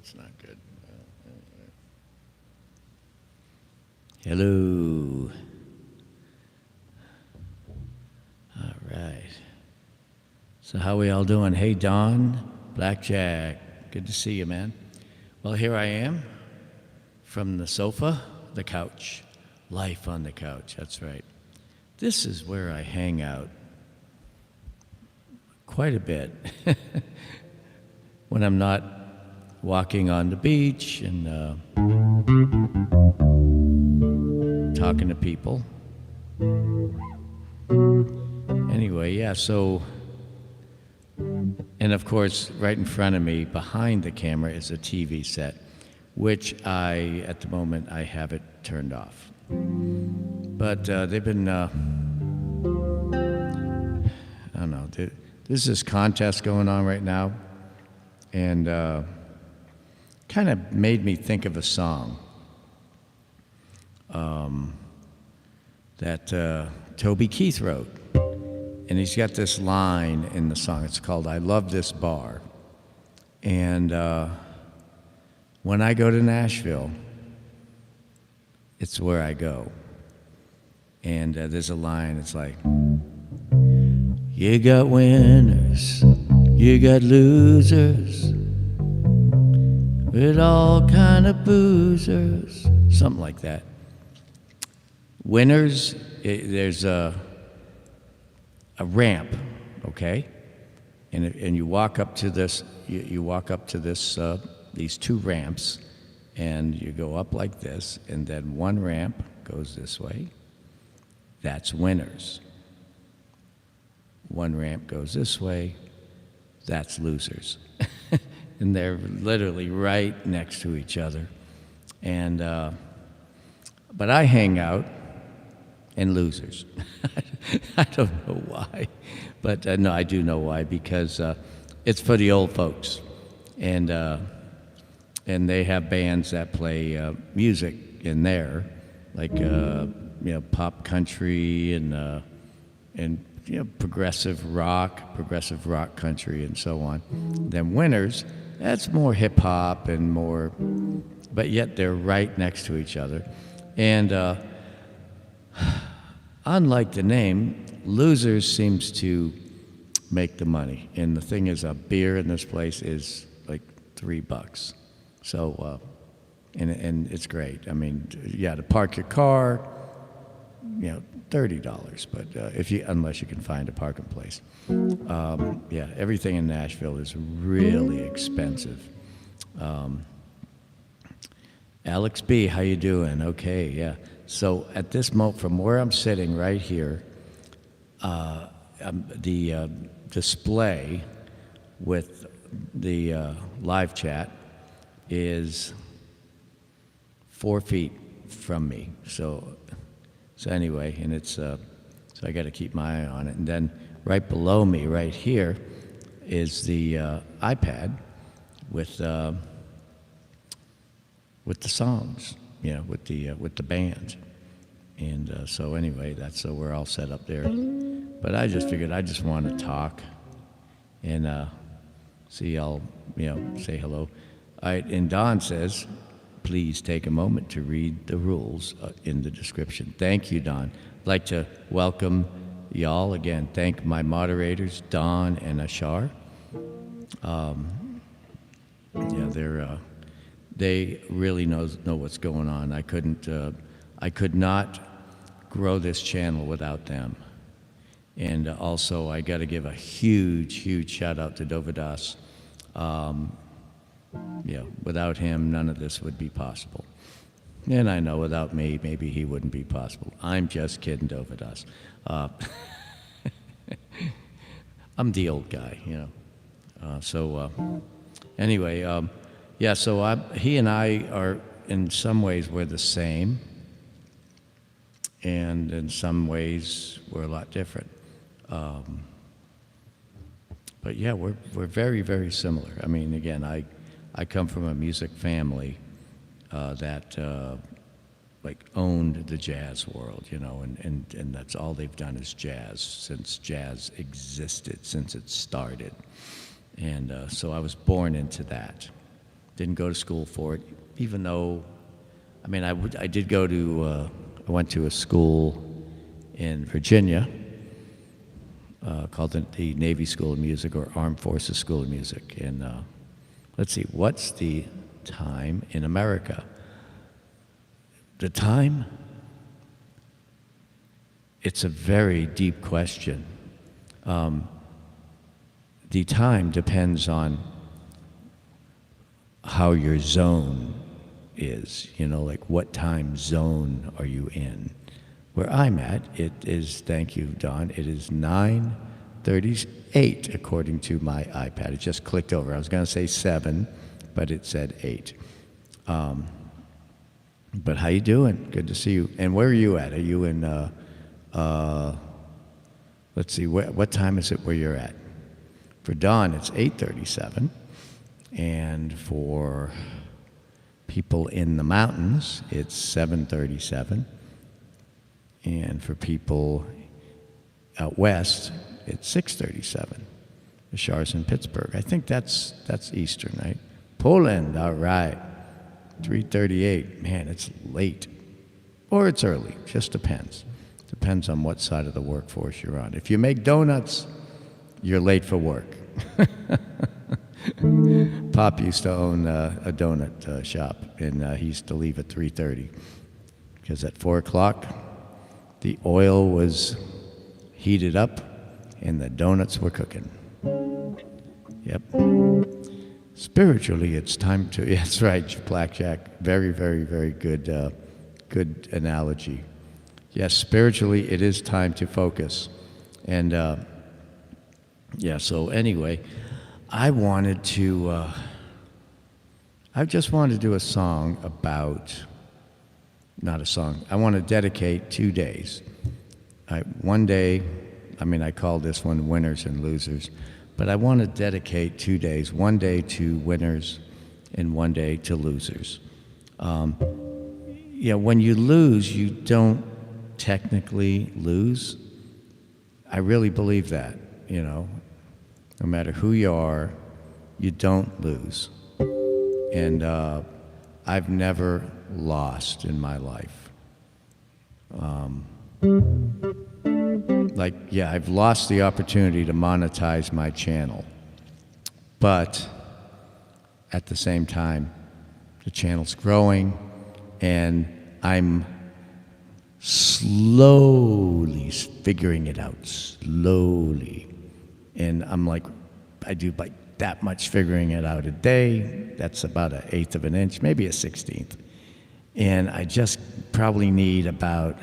that's not good. Hello. All right. So how we all doing? Hey, Don, Blackjack, good to see you, man. Well, here I am from the sofa, the couch, life on the couch, that's right. This is where I hang out quite a bit when I'm not walking on the beach and talking to people. Anyway, yeah, so, and of course, right in front of me, behind the camera, is a TV set, which at the moment, I have it turned off. But they've been, I don't know, there's this contest going on right now, and kind of made me think of a song that Toby Keith wrote. And he's got this line in the song. It's called I Love This Bar. And when I go to Nashville, it's where I go. And there's a line, it's like, you got winners, you got losers, with all kind of boozers. Something like that. Winners, there's a ramp, okay? And you walk up to this, you walk up to this, these two ramps, and you go up like this, and then one ramp goes this way. That's winners. One ramp goes this way. That's losers. And they're literally right next to each other. And but I hang out in losers. I don't know why, but no, I do know why, because it's for the old folks, and they have bands that play music in there, like pop country and progressive rock country, and so on. Then Winners, that's more hip hop and more, but yet they're right next to each other, and unlike the name, Losers seems to make the money. And the thing is, a beer in this place is like $3. So, and it's great. I mean, yeah, to park your car, $30. But unless you can find a parking place, yeah, everything in Nashville is really expensive. Alex B, how you doing? Okay, yeah. So at this moment, from where I'm sitting right here, the display with the live chat is 4 feet from me. So anyway, and it's so I got to keep my eye on it. And then right below me, right here, is the iPad with the songs. With the band, and so anyway, so we're all set up there. But I just figured I just want to talk and see y'all, say hello. All right, and Don says, please take a moment to read the rules in the description. Thank you, Don. I'd like to welcome y'all again. Thank my moderators, Don and Ashar. They really know what's going on. I could not grow this channel without them. And also, I got to give a huge shout out to Dovydas. Without him, none of this would be possible. And I know without me, maybe he wouldn't be possible. I'm just kidding, Dovydas. I'm the old guy, Anyway. Yeah, so he and I are, in some ways, we're the same, and in some ways, we're a lot different. But yeah, we're very, very similar. I mean, again, I come from a music family that owned the jazz world, and that's all they've done is jazz since jazz existed, since it started. And so I was born into that. Didn't go to school for it, even though, I mean, I did go to, I went to a school in Virginia called the Navy School of Music or Armed Forces School of Music. And let's see, what's the time in America? The time? It's a very deep question. The time depends on how your zone is, you know, like what time zone are you in? Where I'm at, it is, thank you, Don, it is 9:38 according to my iPad. It just clicked over. I was going to say 7, but it said 8. But how you doing? Good to see you. And where are you at? Are you in, let's see, what time is it where you're at? For Don, it's 8:37. And for people in the mountains, it's 7:37. And for people out west, it's 6:37. Ashar's in Pittsburgh. I think that's Eastern, right? Poland, all right. 3:38. Man, it's late. Or it's early. Just depends. Depends on what side of the workforce you're on. If you make donuts, you're late for work. Pop used to own a donut shop, and he used to leave at 3:30 because at 4 o'clock, the oil was heated up and the donuts were cooking. Yep. Spiritually, it's time to, yeah, that's right, Blackjack. Very, very, very good, good analogy. Yes, spiritually, it is time to focus. And, yeah, so anyway, I just wanted to do a song about, not a song, I want to dedicate 2 days. One day, I call this one Winners and Losers, but I want to dedicate 2 days, one day to winners and one day to losers. When you lose, you don't technically lose. I really believe that, you know. No matter who you are, you don't lose. And I've never lost in my life. I've lost the opportunity to monetize my channel. But at the same time, the channel's growing, and I'm slowly figuring it out, slowly. And I'm like, I do like that much figuring it out a day. That's about 1/8 of an inch, maybe 1/16. And I just probably need about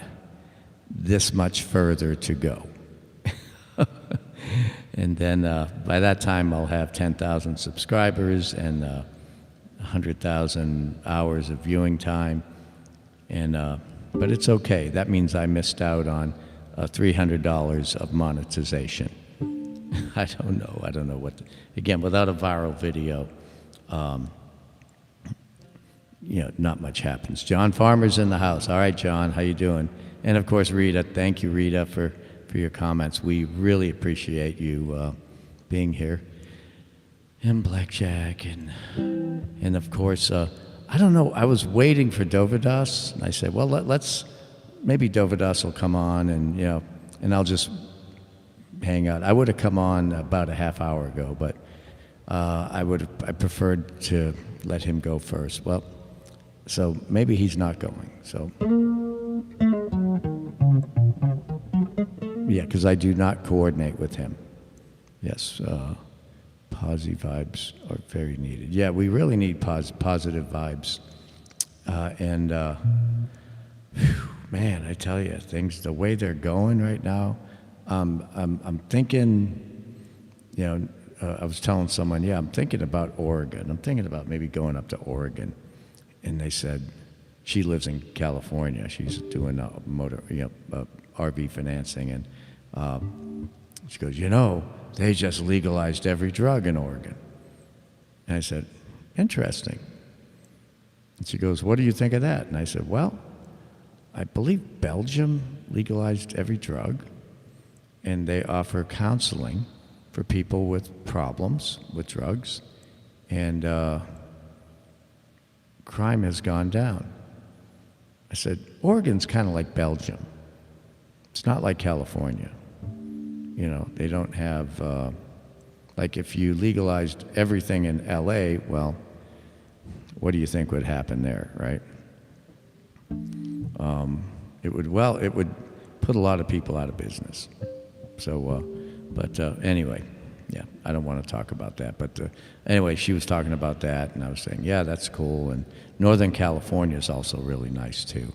this much further to go. And then by that time, I'll have 10,000 subscribers and 100,000 hours of viewing time. And but it's okay. That means I missed out on $300 of monetization. I don't know what, again, without a viral video, not much happens. John Farmer's in the house. All right, John, how you doing? And of course, Rita, thank you, Rita, for your comments. We really appreciate you being here. And Blackjack, and of course, I don't know, I was waiting for Dovydas, and I said, well, maybe Dovydas will come on, and I'll just hang out. I would have come on about a half hour ago, but I preferred to let him go first. Well, so maybe he's not going. So yeah, because I do not coordinate with him. Yes, Posi vibes are very needed. Yeah, we really need positive vibes, man, I tell you, things the way they're going right now. I'm thinking, I was telling someone, I'm thinking about Oregon. I'm thinking about maybe going up to Oregon. And they said, she lives in California. She's doing RV financing. And she goes, they just legalized every drug in Oregon. And I said, interesting. And she goes, what do you think of that? And I said, well, I believe Belgium legalized every drug. And they offer counseling for people with problems with drugs. And crime has gone down. I said, Oregon's kind of like Belgium. It's not like California. You know, they don't have, like if you legalized everything in LA, well, what do you think would happen there, right? It would put a lot of people out of business. So, anyway, yeah, I don't want to talk about that. But anyway, she was talking about that, and I was saying, yeah, that's cool. And Northern California is also really nice, too.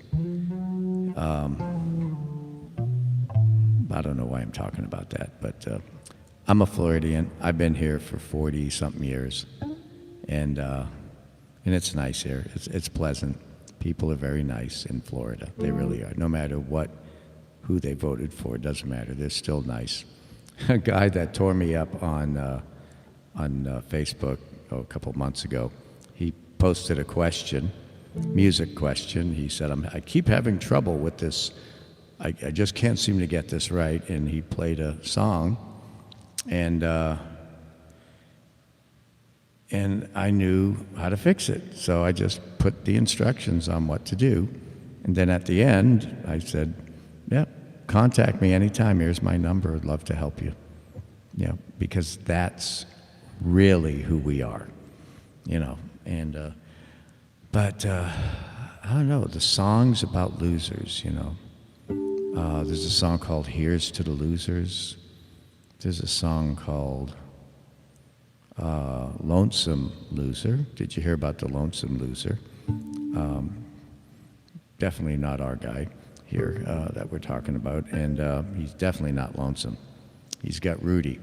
I don't know why I'm talking about that, but I'm a Floridian. I've been here for 40-something years, and it's nice here. It's pleasant. People are very nice in Florida. They really are. No matter who they voted for, it doesn't matter. They're still nice. A guy that tore me up on Facebook a couple months ago, he posted a question, music question. He said, I keep having trouble with this. I just can't seem to get this right. And he played a song, and I knew how to fix it. So I just put the instructions on what to do. And then at the end, I said, yeah, contact me anytime. Here's my number. I'd love to help you. You know, because that's really who we are, you know. And, but I don't know, the songs about losers, you know. There's a song called Here's to the Losers. There's a song called Lonesome Loser. Did you hear about the Lonesome Loser? Definitely not our guy here that we're talking about, and he's definitely not lonesome. He's got Rudy.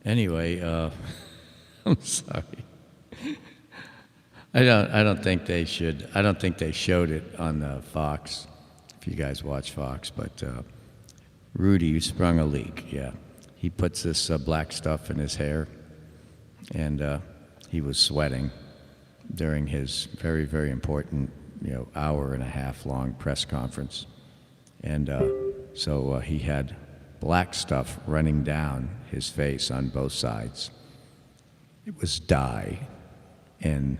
Anyway, I'm sorry. I don't think they should. I don't think they showed it on Fox. If you guys watch Fox, but Rudy sprung a leak. Yeah, he puts this black stuff in his hair, and he was sweating during his very, very important, hour and a half long press conference, and so he had black stuff running down his face on both sides. It was dye, and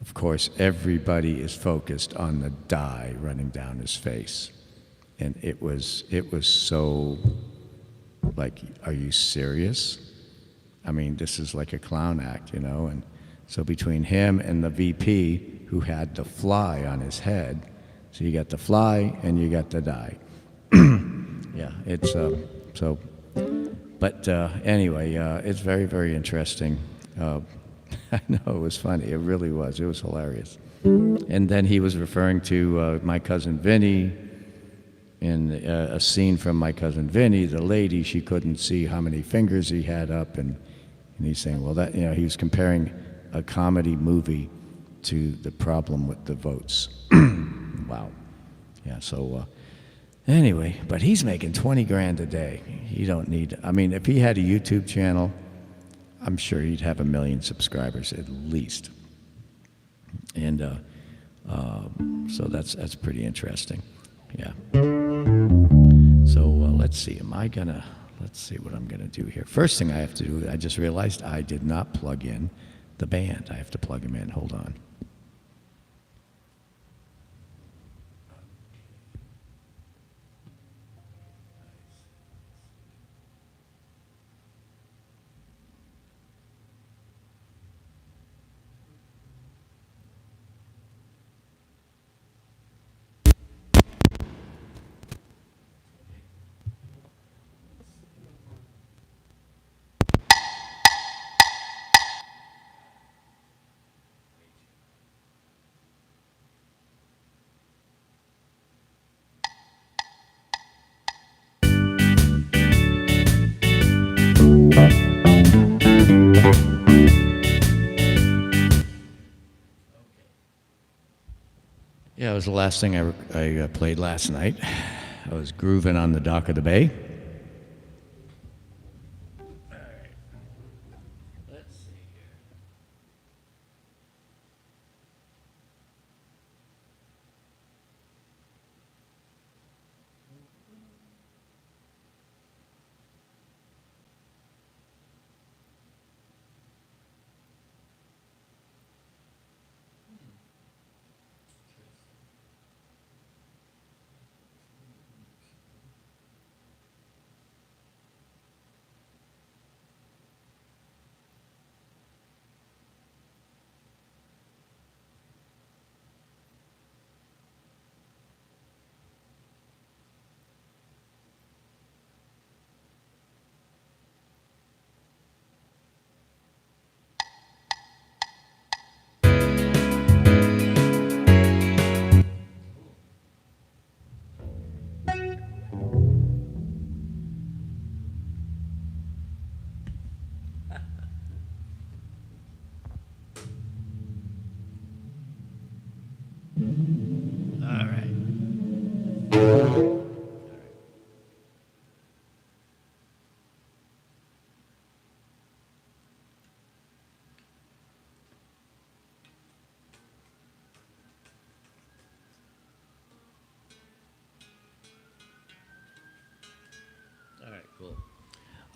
of course everybody is focused on the dye running down his face, and it was so like, are you serious? I mean, this is like a clown act, and so between him and the VP who had the fly on his head, so you got the fly and you got the dye. Yeah, it's so, but anyway, it's very, very interesting. I know, it was funny. It really was. It was hilarious. And then he was referring to My Cousin Vinny, in a scene from My Cousin Vinny. The lady, she couldn't see how many fingers he had up, and he's saying, well, that, he was comparing a comedy movie to the problem with the votes. Wow. Yeah, so anyway, but he's making 20 grand a day. He don't need, I mean, if he had a YouTube channel, I'm sure he'd have 1 million subscribers at least. And so that's pretty interesting. Yeah. So let's see. Let's see what I'm gonna do here. First thing I have to do, I just realized I did not plug in the band. I have to plug them in. Hold on. Yeah, it was the last thing I played last night. I was grooving on the dock of the bay. All right. Let's see here.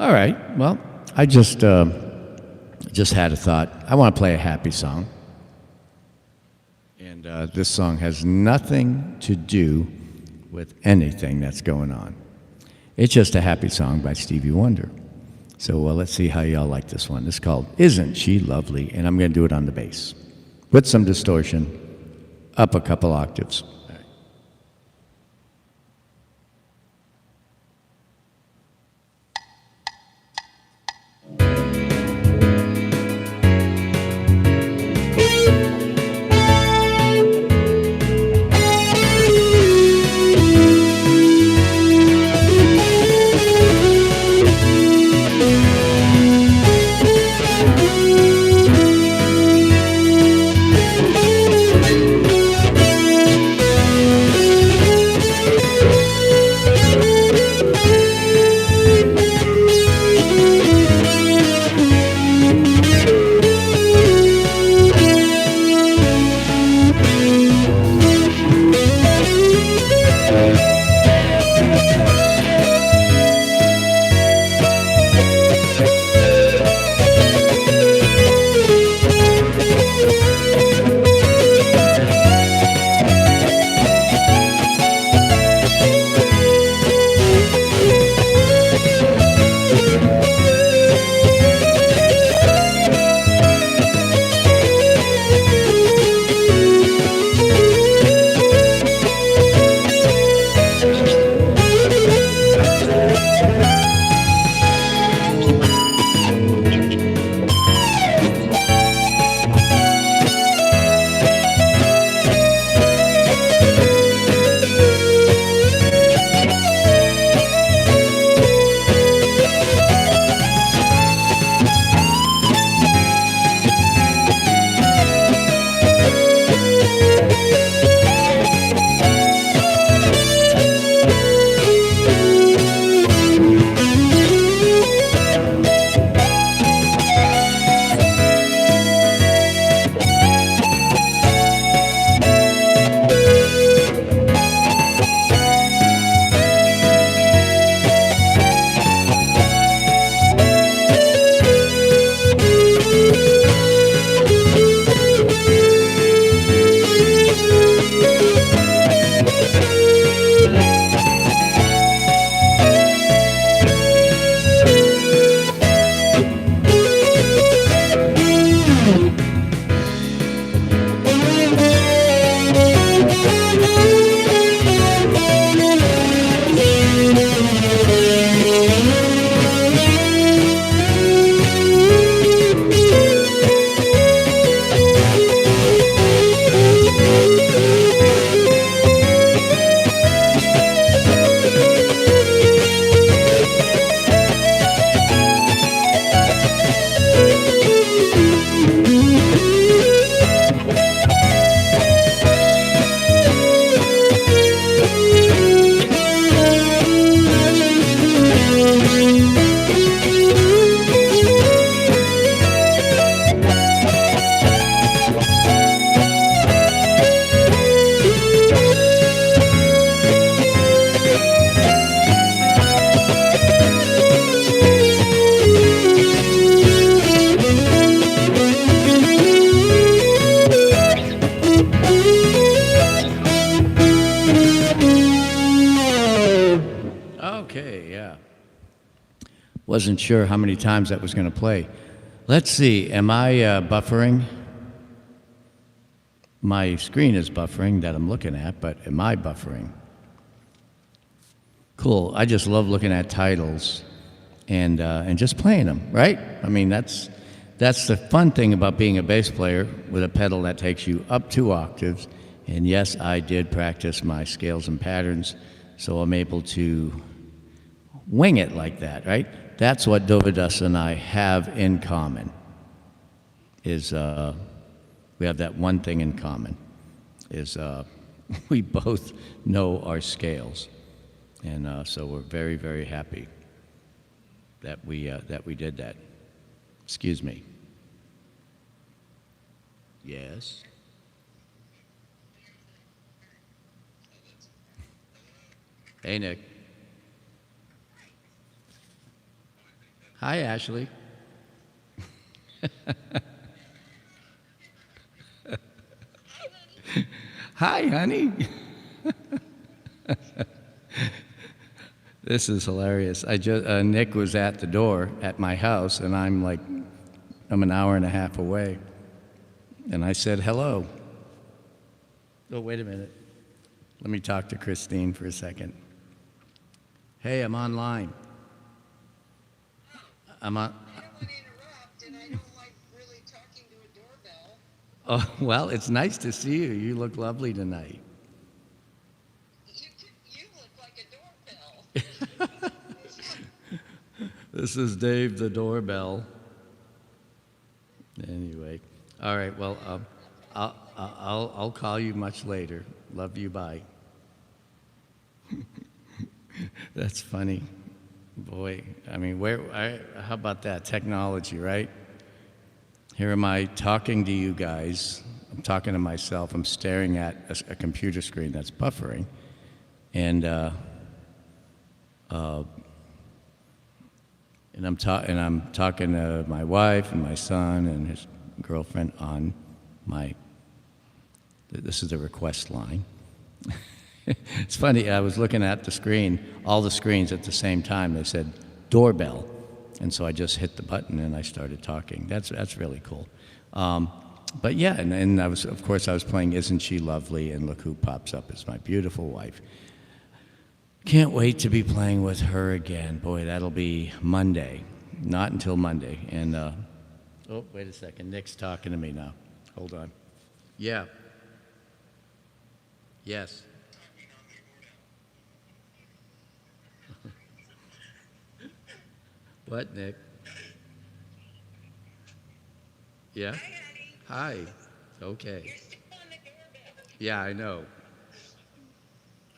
All right. Well, I just had a thought. I want to play a happy song. And this song has nothing to do with anything that's going on. It's just a happy song by Stevie Wonder. So let's see how y'all like this one. It's called Isn't She Lovely? And I'm going to do it on the bass with some distortion, up a couple octaves. Wasn't sure how many times that was going to play. Let's see, am I buffering? My screen is buffering that I'm looking at, but am I buffering? Cool. I just love looking at titles and just playing them, right? I mean, that's the fun thing about being a bass player with a pedal that takes you up 2 octaves. And yes, I did practice my scales and patterns, so I'm able to wing it like that, right? That's what Dovydas and I have in common, is we have that one thing in common, is we both know our scales. And so we're very, very happy that we did that. Excuse me. Yes? Hey, Nick. Hi, Ashley. Hi, honey. This is hilarious. Nick was at the door at my house, and I'm an hour and a half away. And I said, hello. Oh, wait a minute. Let me talk to Christine for a second. Hey, I'm online. I'm on. I don't want to interrupt, and I don't like really talking to a doorbell. Oh, well, it's nice to see you. You look lovely tonight. You look like a doorbell. This is Dave the doorbell. Anyway, all right. Well, I'll call you much later. Love you. Bye. That's funny, boy. I mean, how about that technology, right? Here am I talking to you guys. I'm talking to myself. I'm staring at a computer screen that's buffering, and I'm talking to my wife and my son and his girlfriend on this is the request line. It's funny, I was looking at the screen, all the screens at the same time. They said doorbell, and so I just hit the button and I started talking. That's really cool. But yeah, and I was playing Isn't She Lovely, and look who pops up. It's my beautiful wife. Can't wait to be playing with her again. Boy, that'll be Monday. Not until Monday. And, oh, wait a second. Nick's talking to me now. Hold on. Yeah. Yes. What, Nick? Yeah? Hi, honey. Hi. Okay. You're still on the doorbell. Yeah, I know.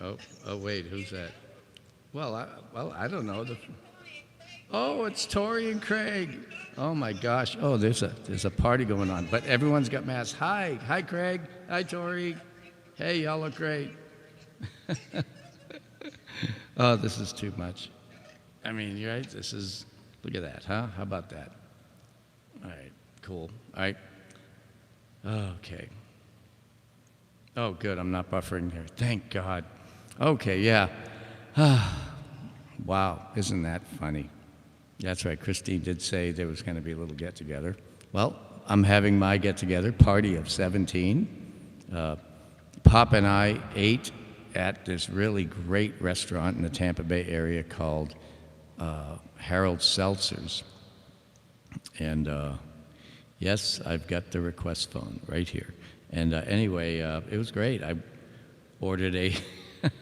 Oh, wait, who's that? Well, I don't know. Oh, it's Tori and Craig. Oh my gosh. Oh, there's a party going on, but everyone's got masks. Hi, Craig. Hi, Tori. Hey, y'all look great. Oh, this is too much. I mean, you're right. Look at that, huh? How about that? All right, cool. All right. Okay. Oh, good. I'm not buffering here. Thank God. Okay, yeah. Wow, isn't that funny? That's right. Christine did say there was going to be a little get-together. Well, I'm having my get-together, party of 17. Pop and I ate at this really great restaurant in the Tampa Bay area called Harold Seltzer's. And yes, I've got the request phone right here. And anyway, it was great. I ordered a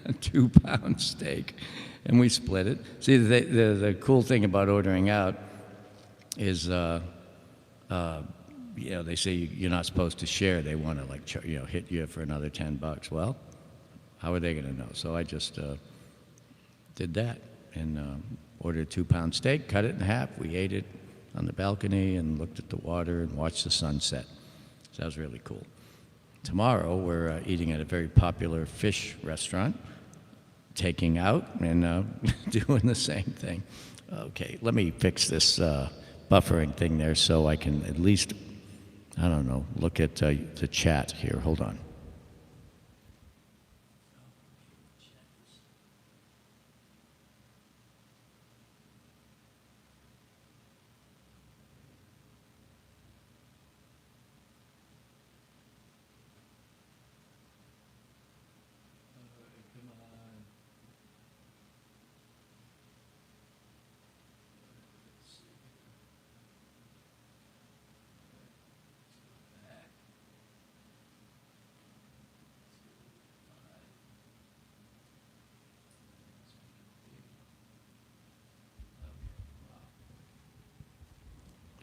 2-pound steak, and we split it. See, the cool thing about ordering out is, they say you're not supposed to share. They want to hit you for another $10. Well, how are they going to know? So I just did that and ordered a 2-pound steak, cut it in half. We ate it on the balcony and looked at the water and watched the sunset. So that was really cool. Tomorrow, we're eating at a very popular fish restaurant, taking out and doing the same thing. Okay, let me fix this buffering thing there so I can at least, I don't know, look at the chat here. Hold on.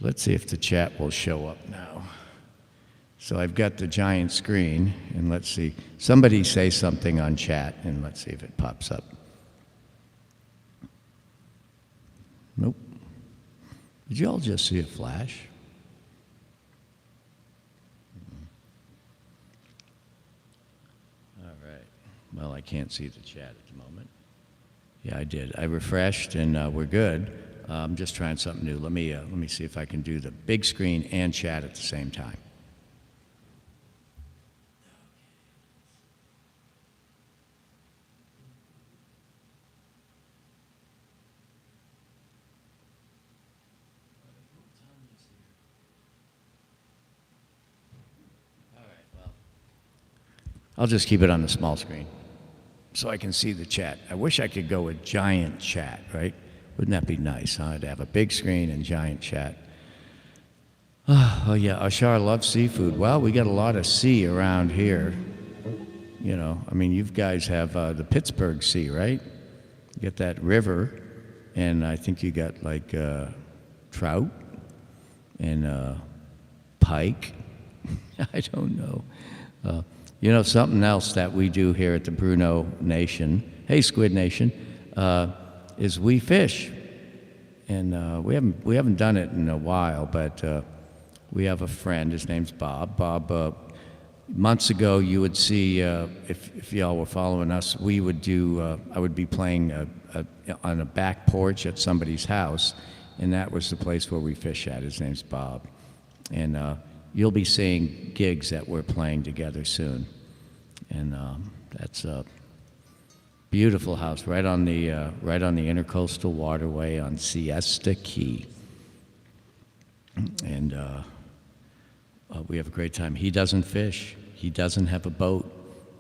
Let's see if the chat will show up now. So I've got the giant screen, and let's see. Somebody say something on chat, and let's see if it pops up. Nope. Did you all just see a flash? All right. Well, I can't see the chat at the moment. Yeah, I did. I refreshed, and we're good. I'm just trying something new. Let me see if I can do the big screen and chat at the same time. I'll just keep it on the small screen so I can see the chat. I wish I could go with giant chat, right? Wouldn't that be nice, huh? To have a big screen and giant chat. Oh yeah, Ashar loves seafood. Well, we got a lot of sea around here. You know, I mean, you guys have the Pittsburgh Sea, right? You get that river, and I think you got like trout and pike. I don't know. You know, something else that we do here at the Bruno Nation, hey Squid Nation, is we fish. And we haven't done it in a while, but we have a friend, his name's Bob. Bob, months ago you would see, if y'all were following us, we would do, I would be playing on a back porch at somebody's house, and that was the place where we fish at. His name's Bob. And you'll be seeing gigs that we're playing together soon. And that's a beautiful house right on the Intercoastal Waterway on Siesta Key. And we have a great time. He doesn't fish. He doesn't have a boat.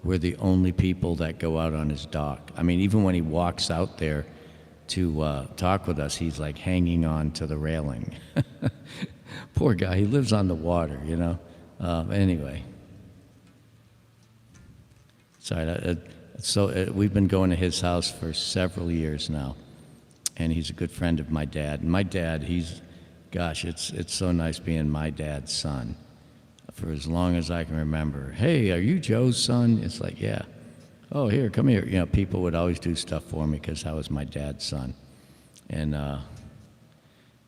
We're the only people that go out on his dock. I mean, even when he walks out there to talk with us, he's like hanging on to the railing. Poor guy, he lives on the water, you know. Anyway. Sorry, we've been going to his house for several years now, and he's a good friend of my dad. And my dad, gosh, it's so nice being my dad's son for as long as I can remember. Hey, are you Joe's son? It's like, yeah. Oh, here, come here. You know, people would always do stuff for me because I was my dad's son. And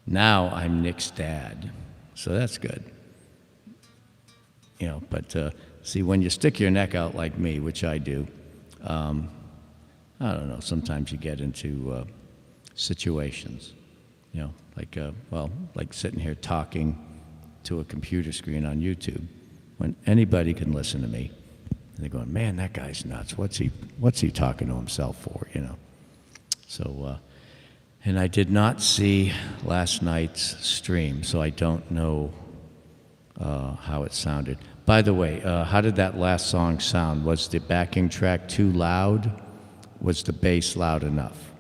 now I'm Nick's dad, so that's good. You know, but see, when you stick your neck out like me, which I do, I don't know, sometimes you get into situations, you know, like sitting here talking to a computer screen on YouTube when anybody can listen to me. And they're going, man, that guy's nuts. What's he talking to himself for, you know? So, and I did not see last night's stream, so I don't know how it sounded. By the way, how did that last song sound? Was the backing track too loud? Was the bass loud enough?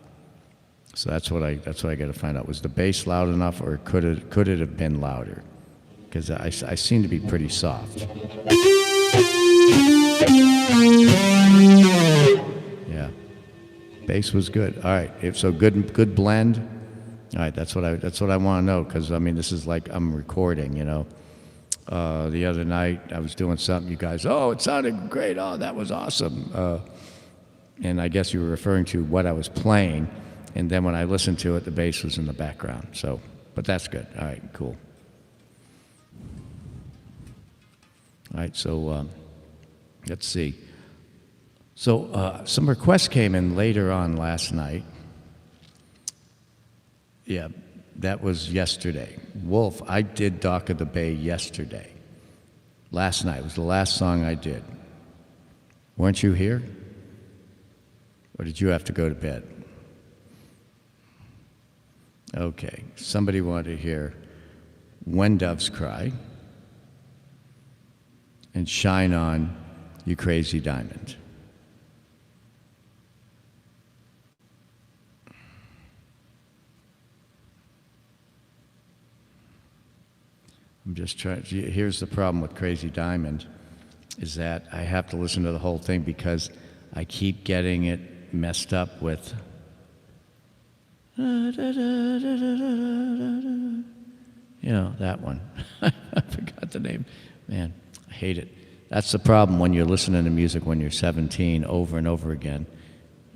So that's what I got to find out. Was the bass loud enough, or could it have been louder? Because I seem to be pretty soft. Yeah, bass was good. All right, so good blend. All right, that's what I want to know, because I mean, this is like I'm recording, you know. The other night I was doing something, you guys, oh, it sounded great, oh, that was awesome. And I guess you were referring to what I was playing, and then when I listened to it, the bass was in the background. So, but that's good. All right, cool. All right, so let's see. So some requests came in later on last night. Yeah, that was yesterday. Wolf, I did Dock of the Bay yesterday. Last night was the last song I did. Weren't you here? Or did you have to go to bed? Okay, somebody wanted to hear When Doves Cry and Shine On, You Crazy Diamond. I'm just trying. Here's the problem with Crazy Diamond, is that I have to listen to the whole thing because I keep getting it messed up with. You know, that one. I forgot the name. Man, I hate it. That's the problem when you're listening to music when you're 17 over and over again.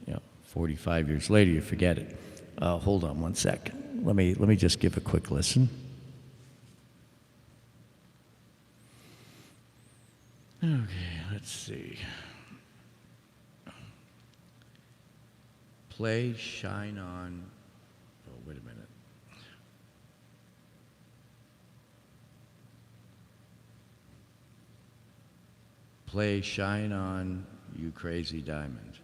You know, 45 years later, you forget it. Hold on one sec. Let me just give a quick listen. Okay, let's see. Play Shine On. Oh, wait a minute. play Shine On, You Crazy Diamond.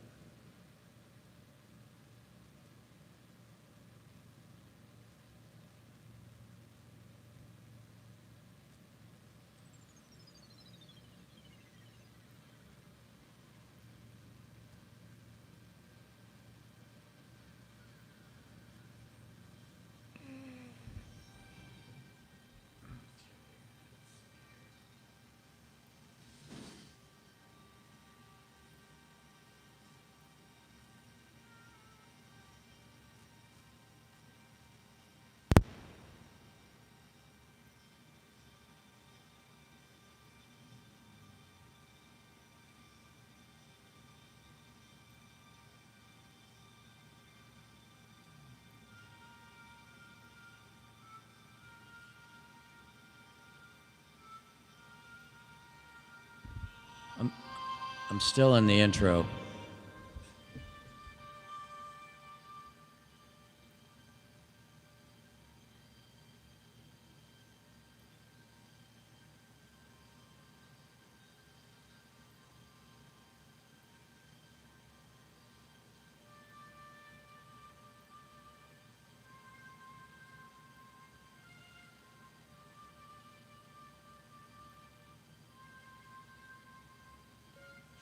I'm still in the intro.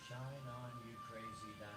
Shine on, you crazy diamond.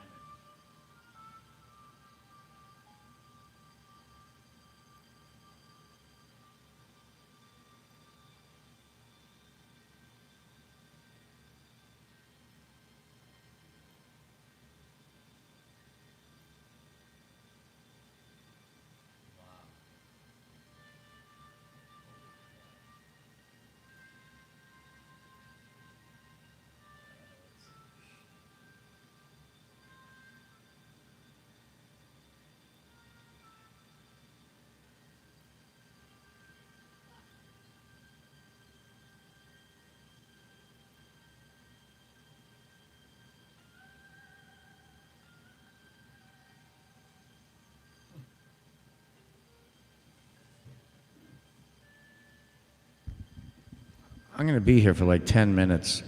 I'm going to be here for like 10 minutes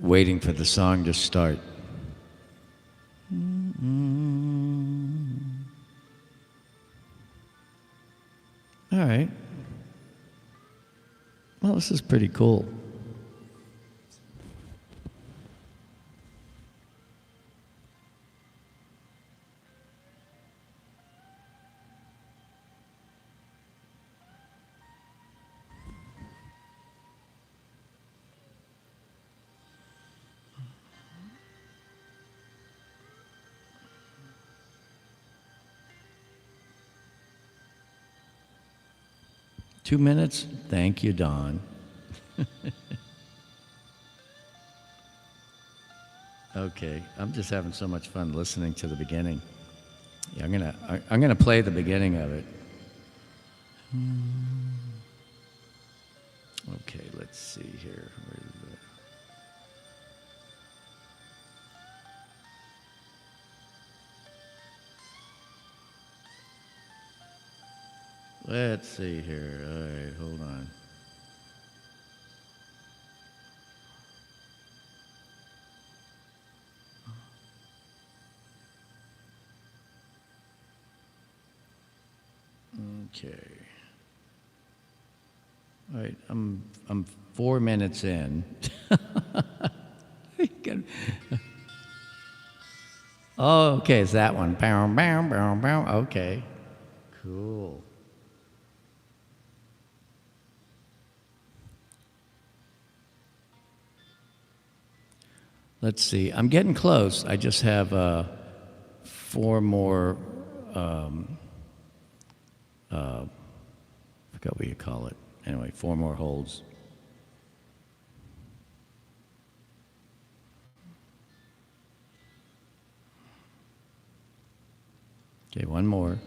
waiting for the song to start. All right. Well, this is pretty cool. Two minutes? Thank you, Don. Okay, I'm just having so much fun listening to the beginning. Yeah, I'm gonna play the beginning of it. Okay, let's see here. Where is it? Let's see here. All right, hold on. Okay. All right, I'm 4 minutes in. Oh, okay, it's that one. Bow, bow, bow, bow. Okay, cool. Let's see. I'm getting close. I just have 4 more. Forgot what you call it. Anyway, 4 more holds. Okay, 1 more.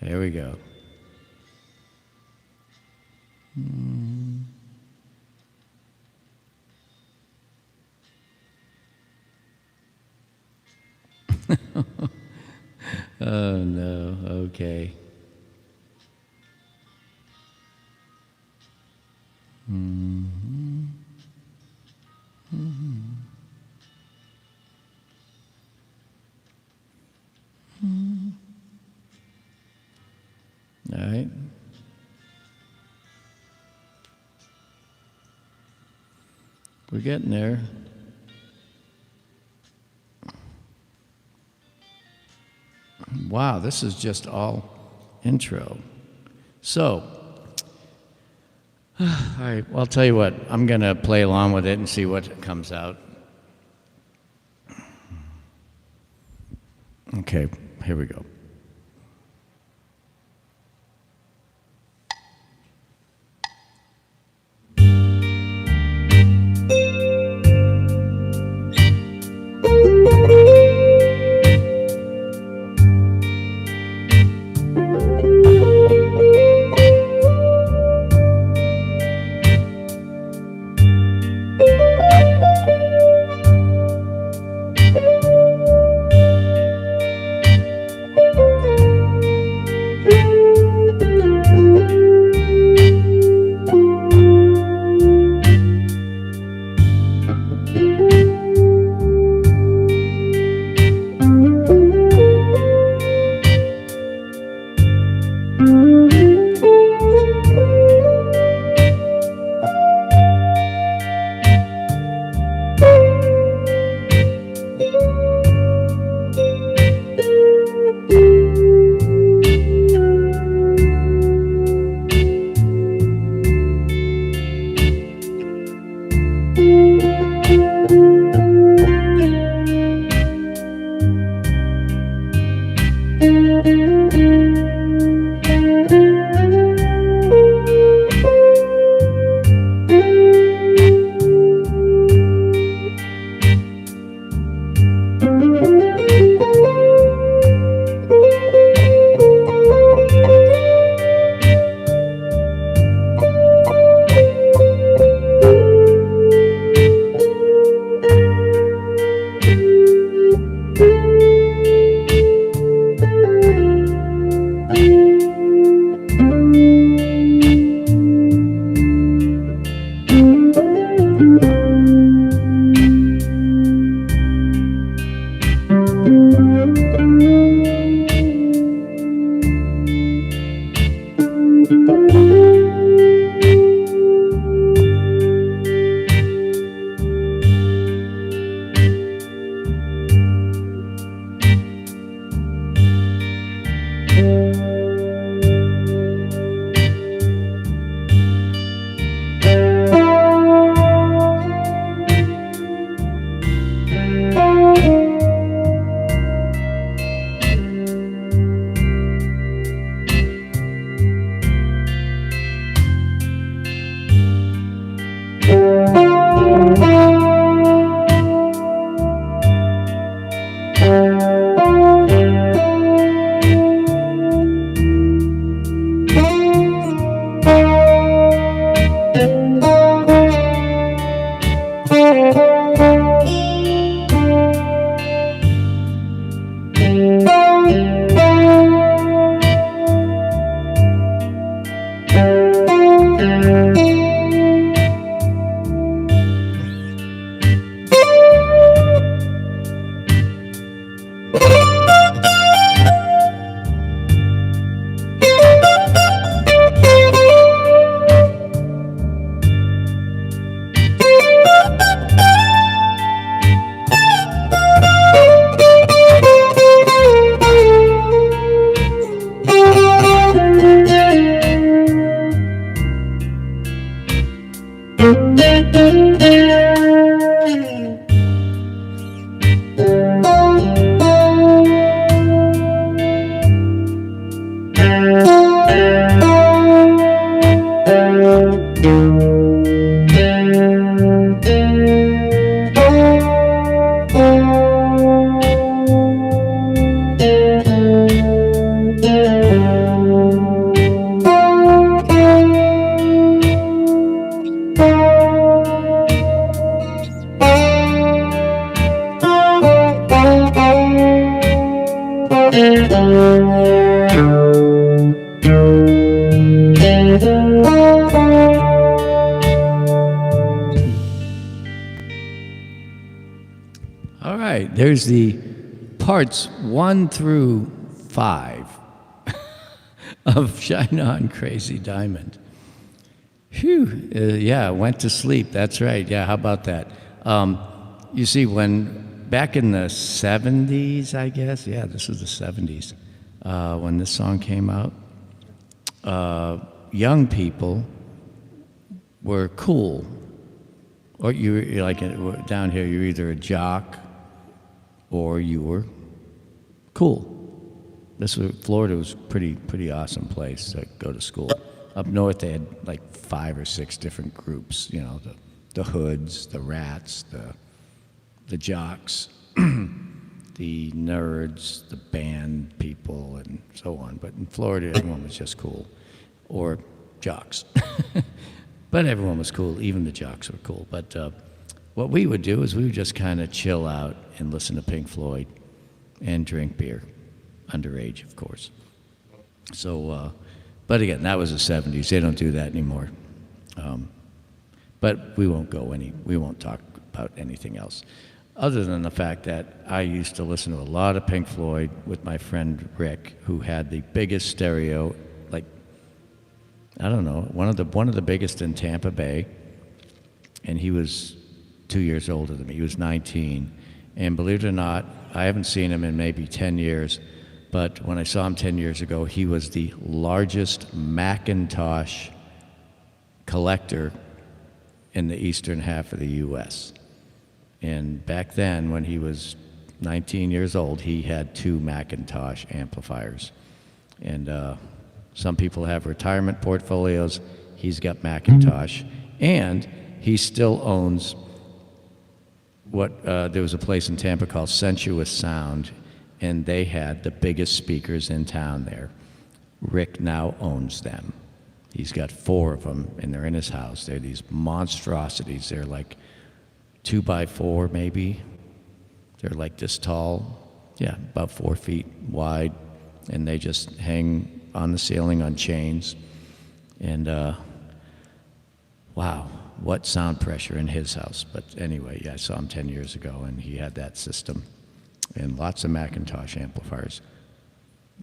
There we go. Oh no, okay. We're getting there. Wow, this is just all intro. So, all right, well, I'll tell you what, I'm going to play along with it and see what comes out. Okay, here we go. All right, there's the parts 1 through 5 of Shine On Crazy Diamond. Phew, yeah, went to sleep. That's right. Yeah, how about that? You see, back in the 70s, I guess, yeah, this was the 70s, when this song came out, young people were cool. Or you're like down here, you're either a jock or you were cool. Florida was pretty awesome place to go to school. Up north, they had like 5 or 6 different groups. You know, the hoods, the rats, the jocks, the nerds, the band people, and so on. But in Florida, everyone was just cool, or jocks. But everyone was cool. Even the jocks were cool. But what we would do is we would just kind of chill out and listen to Pink Floyd and drink beer, underage, of course. So, but again, that was the 70s. They don't do that anymore. But we won't talk about anything else, other than the fact that I used to listen to a lot of Pink Floyd with my friend Rick, who had the biggest stereo, like, I don't know, one of the biggest in Tampa Bay, and he was 2 years older than me. He was 19, and believe it or not, I haven't seen him in maybe 10 years, but when I saw him 10 years ago, he was the largest Macintosh collector in the eastern half of the U.S. And back then, when he was 19 years old, he had 2 Macintosh amplifiers. And some people have retirement portfolios. He's got Macintosh. And he still owns there was a place in Tampa called Sensuous Sound, and they had the biggest speakers in town there. Rick now owns them. He's got 4 of them, and they're in his house. They're these monstrosities. They're like 2 by 4 maybe. They're like this tall, yeah, about 4 feet wide, and they just hang on the ceiling on chains. And wow, what sound pressure in his house. But anyway, yeah, I saw him 10 years ago, and he had that system and lots of Macintosh amplifiers.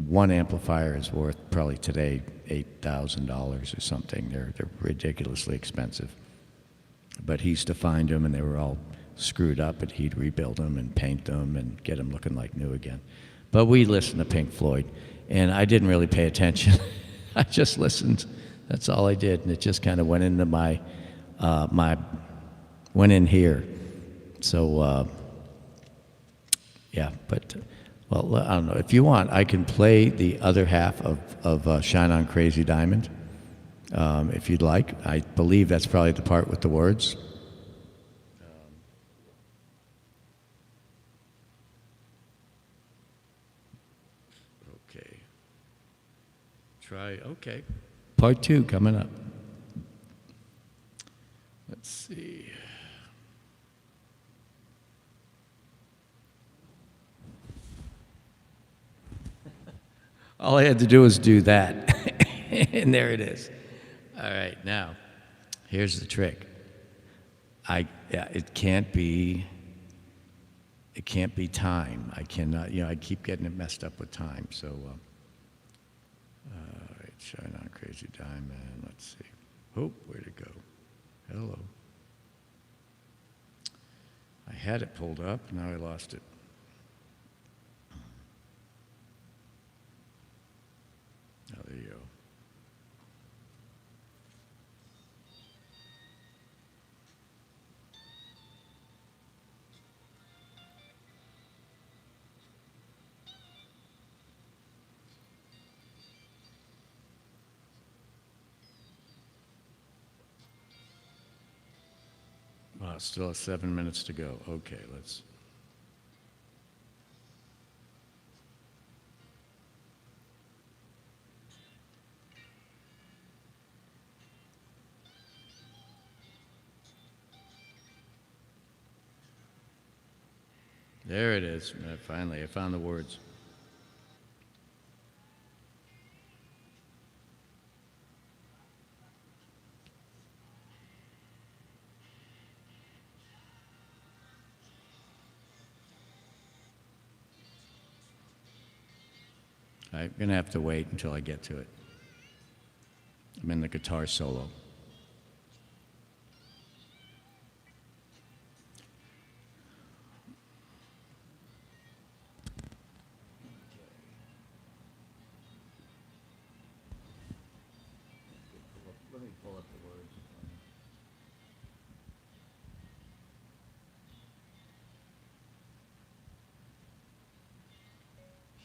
One amplifier is worth probably today $8,000 or something. They're ridiculously expensive. But he used to find them, and they were all screwed up, and he'd rebuild them and paint them and get them looking like new again. But we listened to Pink Floyd, and I didn't really pay attention. I just listened. That's all I did, and it just kind of went into went in here. So, yeah, but, well, I don't know. If you want, I can play the other half of Shine On Crazy Diamond, if you'd like. I believe that's probably the part with the words. Okay. Okay. Part 2 coming up. Let's see. All I had to do was do that, and there it is. All right, now, here's the trick. It can't be time. I cannot, I keep getting it messed up with time. So, all right, Shine On Crazy Diamond. Let's see. Oh, where'd it go? Hello. I had it pulled up. Now I lost it. Oh, there you go. Wow, still have 7 minutes to go. Okay, let's. There it is. Finally, I found the words. I'm going to have to wait until I get to it. I'm in the guitar solo. pull up the words.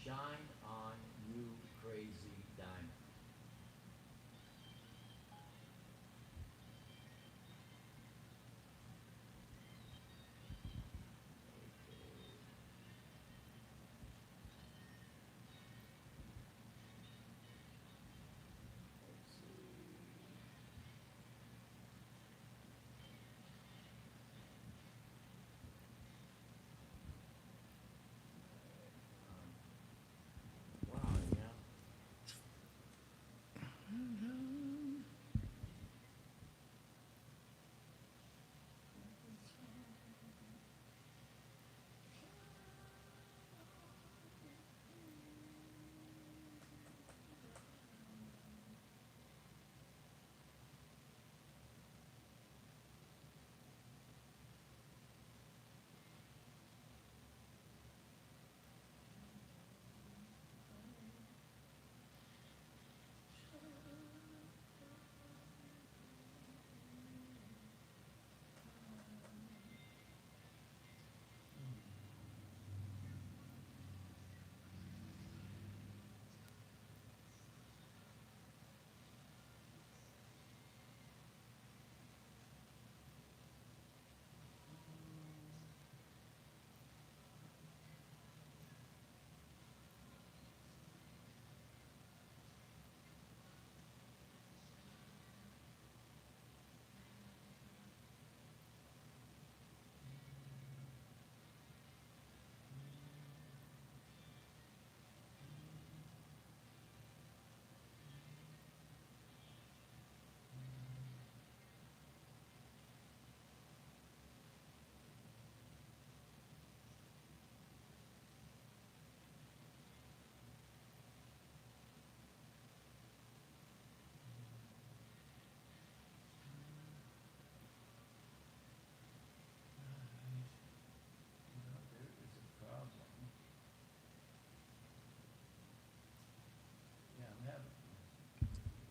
Shine on you crazy diamond. Wow, yeah.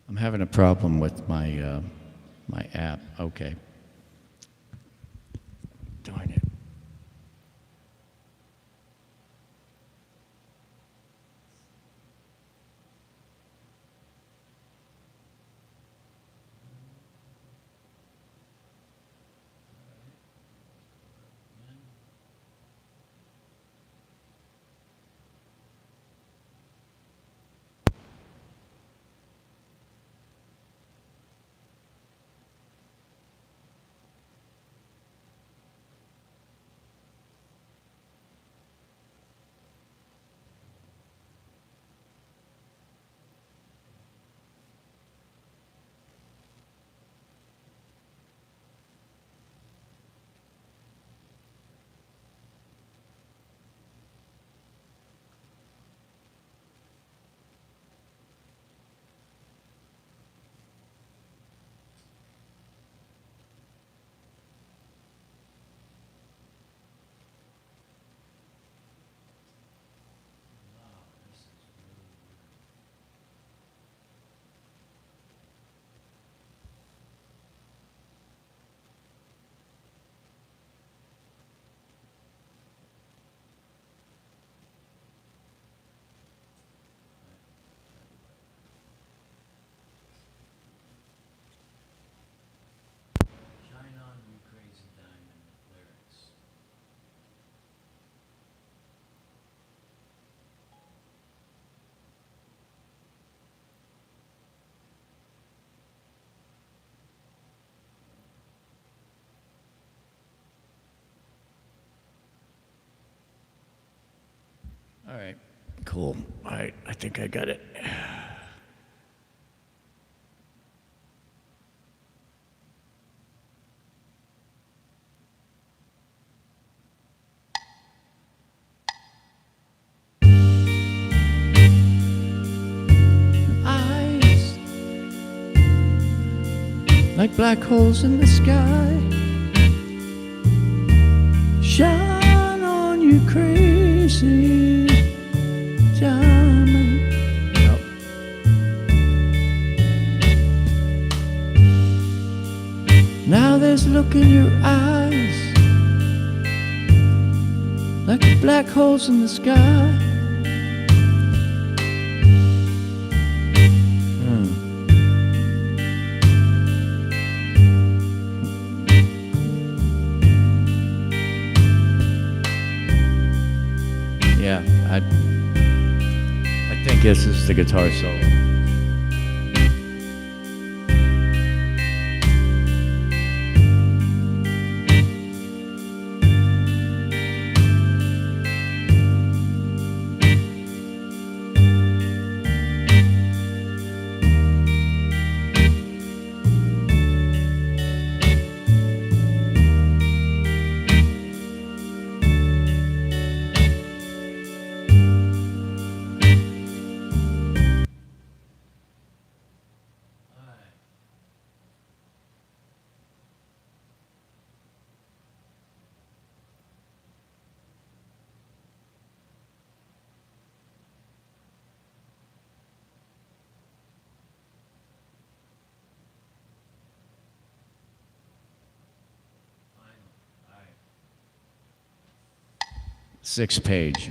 I'm having a problem with my my app. Okay. Darn it. Shine on you crazy diamond lyrics. All right, cool. All right, I think I got it. Eyes like black holes in the sky. Shine on you crazy diamond. Nope. look in your eyes like black holes in the sky. Yeah, I think this is the guitar solo. Sixth page.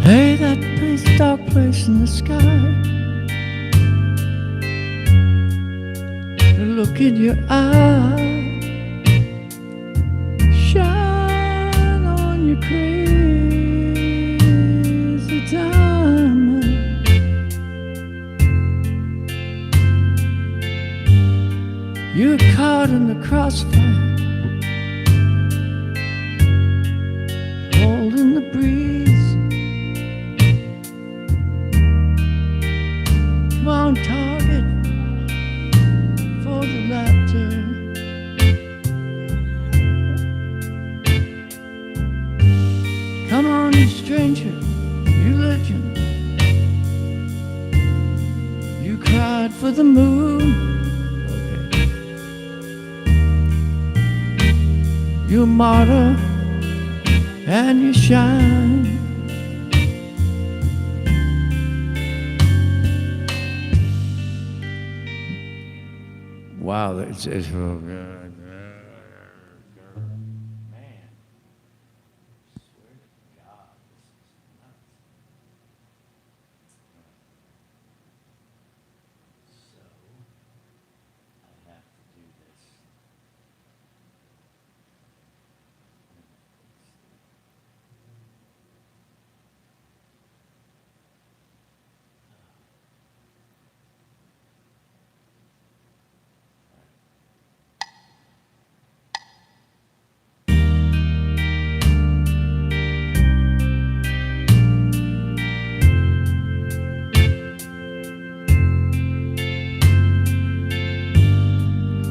Hey, that place, dark place in the sky. The look in your eye, shine on your crazy diamond. You're caught in the crossfire, holding the breeze. Come on, target for the laughter. Come on, you stranger, you legend. You cried for the moon. You martyr and you shine. Wow, it's real good. Man, I swear to God, this is nuts. So, I have to do this.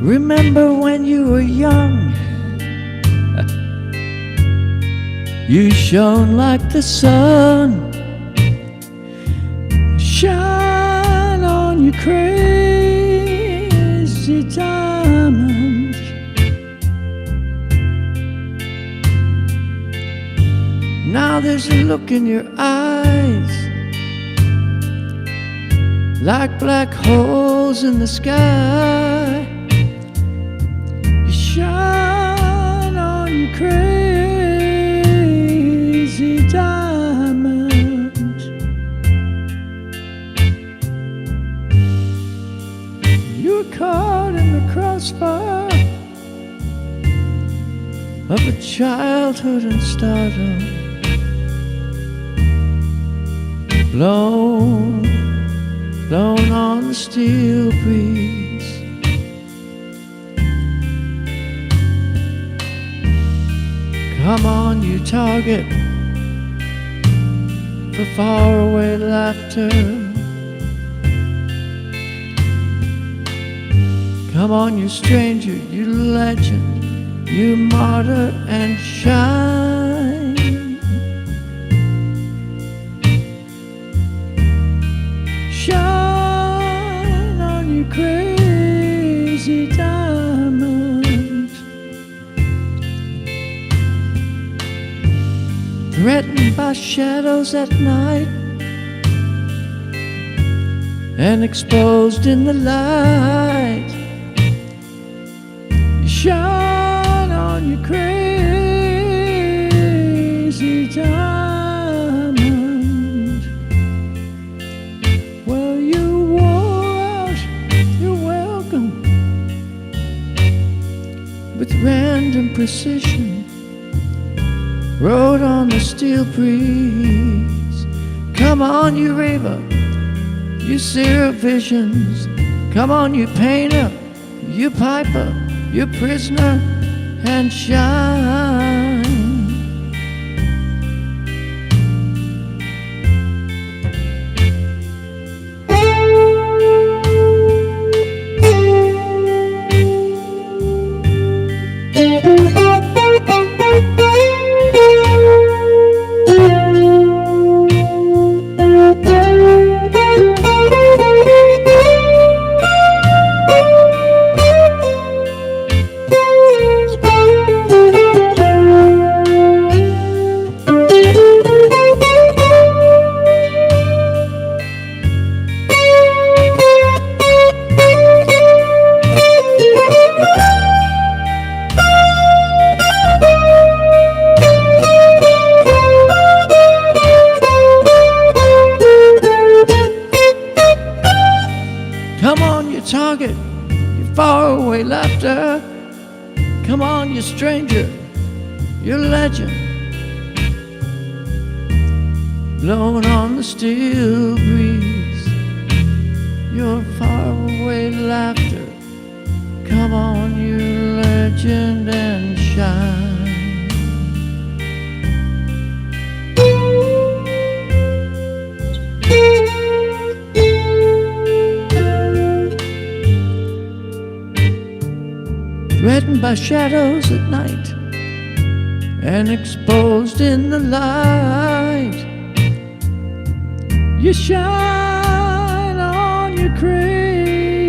Remember when you were young, you shone like the sun. Shine on your crazy diamond. Now there's a look in your eyes like black holes in the sky. Shine on your crazy diamond. You're caught in the crossfire of a childhood and stardom. Blown on the steel breeze. Come on, you target for faraway laughter. Come on, you stranger, you legend, you martyr and shine. Shine on your crazy diamond. threatened by shadows at night and exposed in the light. You shine on your crazy diamond. Well, you wore out your welcome with random precision. Rode on the steel breeze. Come on, you raver, you seer of visions. Come on, you painter, you piper, you prisoner, and shine. Come on, you target, you faraway laughter. Come on, you stranger, you legend. Blowing on the steel breeze, your faraway laughter. Come on, you legend, and shine. Threatened by shadows at night and exposed in the light, you shine on your crazy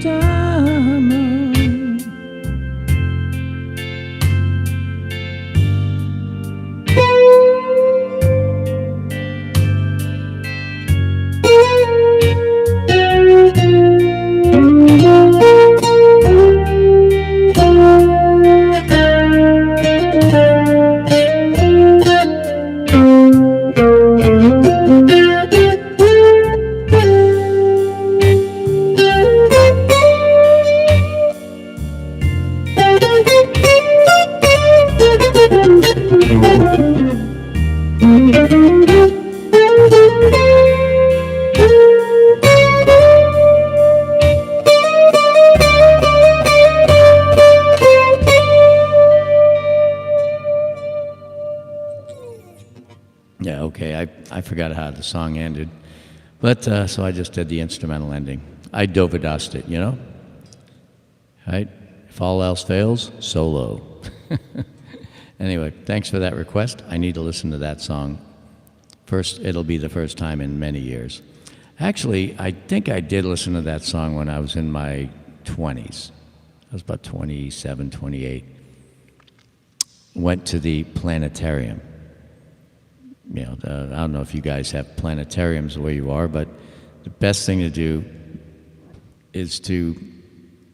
diamond. Yeah, okay, I forgot how the song ended, but so I just did the instrumental ending. I Dovydas it, you know? Right? If all else fails, solo. Anyway, thanks for that request. I need to listen to that song. First, it'll be the first time in many years. Actually, I think I did listen to that song when I was in my 20s. I was about 27, 28. Went to the planetarium. You know, I don't know if you guys have planetariums where you are, but the best thing to do is to,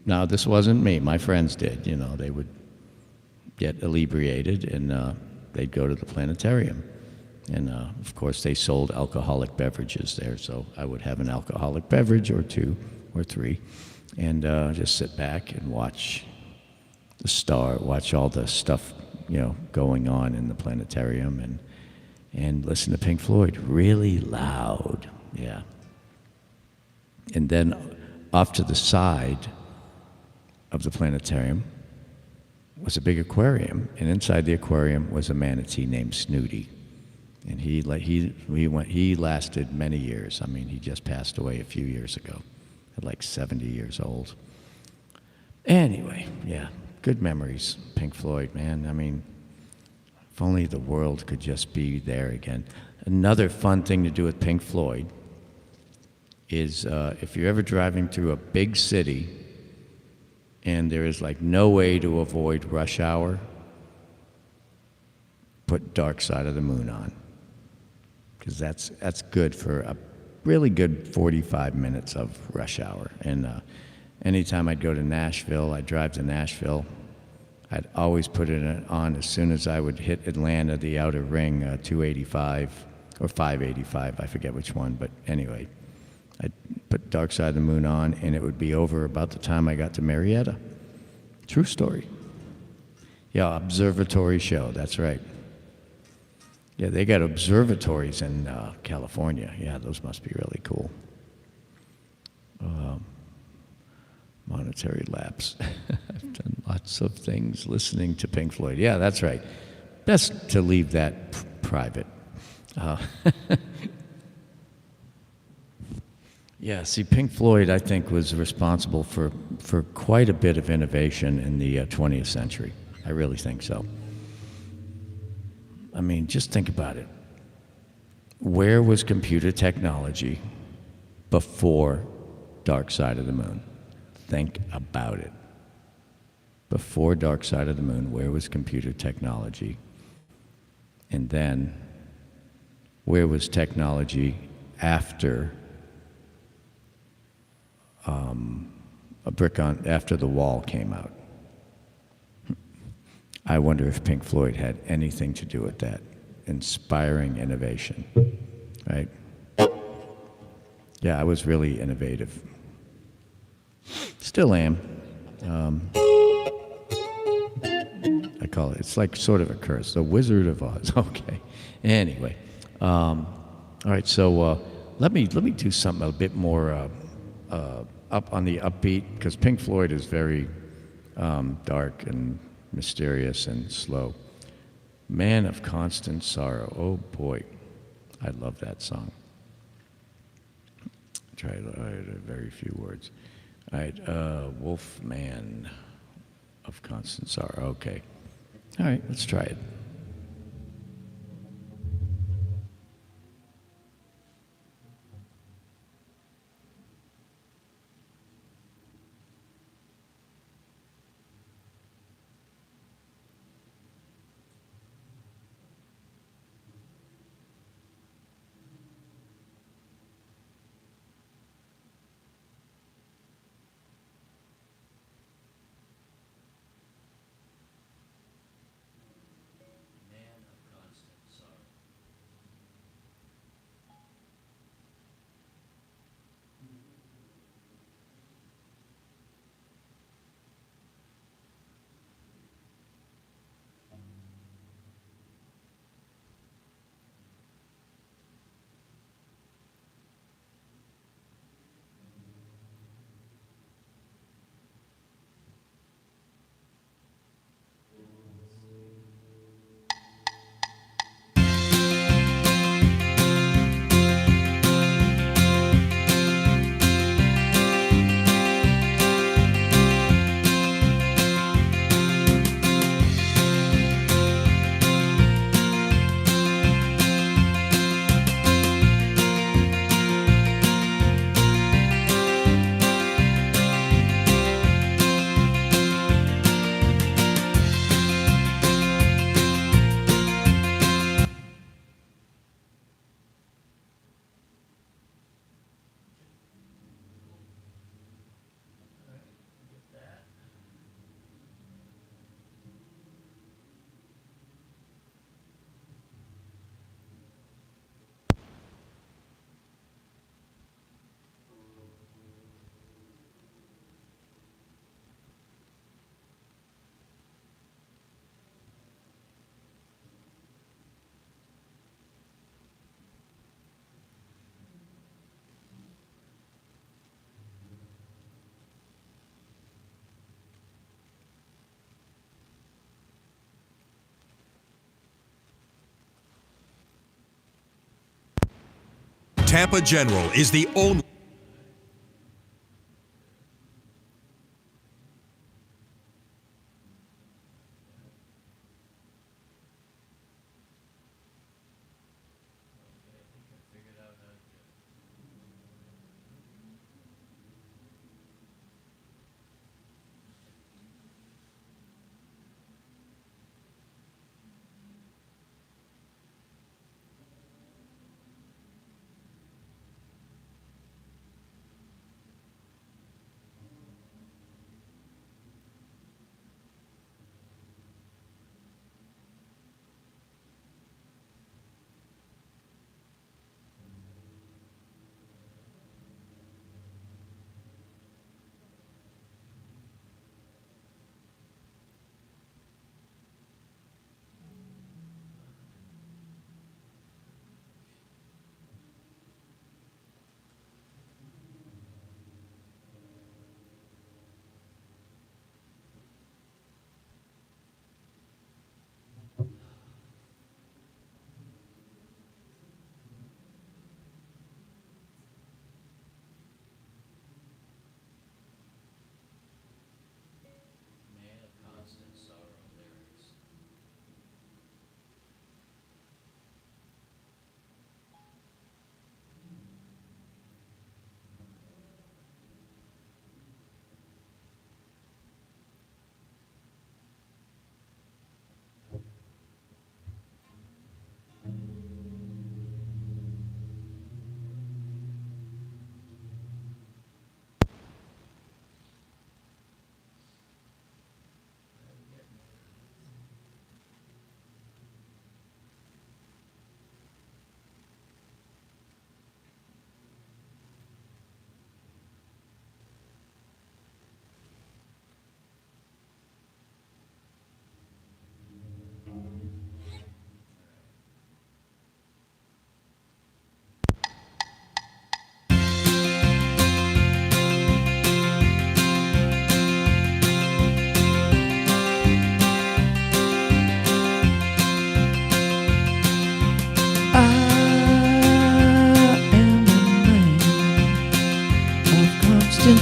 now this wasn't me, my friends did, you know, they would get inebriated and they'd go to the planetarium. And of course they sold alcoholic beverages there, so I would have an alcoholic beverage or two or three and just sit back and watch watch all the stuff, you know, going on in the planetarium and listen to Pink Floyd really loud, yeah. And then off to the side of the planetarium was a big aquarium, and inside the aquarium was a manatee named Snooty. And he lasted many years. I mean, he just passed away a few years ago, at like 70 years old. Anyway, yeah, good memories, Pink Floyd, man. I mean, if only the world could just be there again. Another fun thing to do with Pink Floyd is if you're ever driving through a big city and there is like no way to avoid rush hour, put Dark Side of the Moon on, because that's good for a really good 45 minutes of rush hour. And anytime I'd go to Nashville, I'd drive to Nashville, I'd always put it on as soon as I would hit Atlanta, the outer ring, 285 or 585, I forget which one, but anyway, I'd put Dark Side of the Moon on, and it would be over about the time I got to Marietta. True story. Yeah, observatory show, that's right. Yeah, they got observatories in California. Yeah, those must be really cool. Monetary lapse. I've done lots of things listening to Pink Floyd. Yeah, that's right. Best to leave that private. Yeah, see, Pink Floyd, I think, was responsible for quite a bit of innovation in the 20th century. I really think so. I mean, just think about it. Where was computer technology before Dark Side of the Moon? Think about it. Before Dark Side of the Moon, where was computer technology? And then, where was technology after after The Wall came out? I wonder if Pink Floyd had anything to do with that. Inspiring innovation, right? Yeah, I was really innovative. Still am. I call it's like sort of a curse. The Wizard of Oz. Okay. Anyway, all right. So let me do something a bit more up on the upbeat, because Pink Floyd is very dark and mysterious and slow. Man of Constant Sorrow. Oh boy, I love that song. Try it. Very few words. All right, Wolf Man of Constant Sorrow. Okay. All right, let's try it. Tampa General is the only...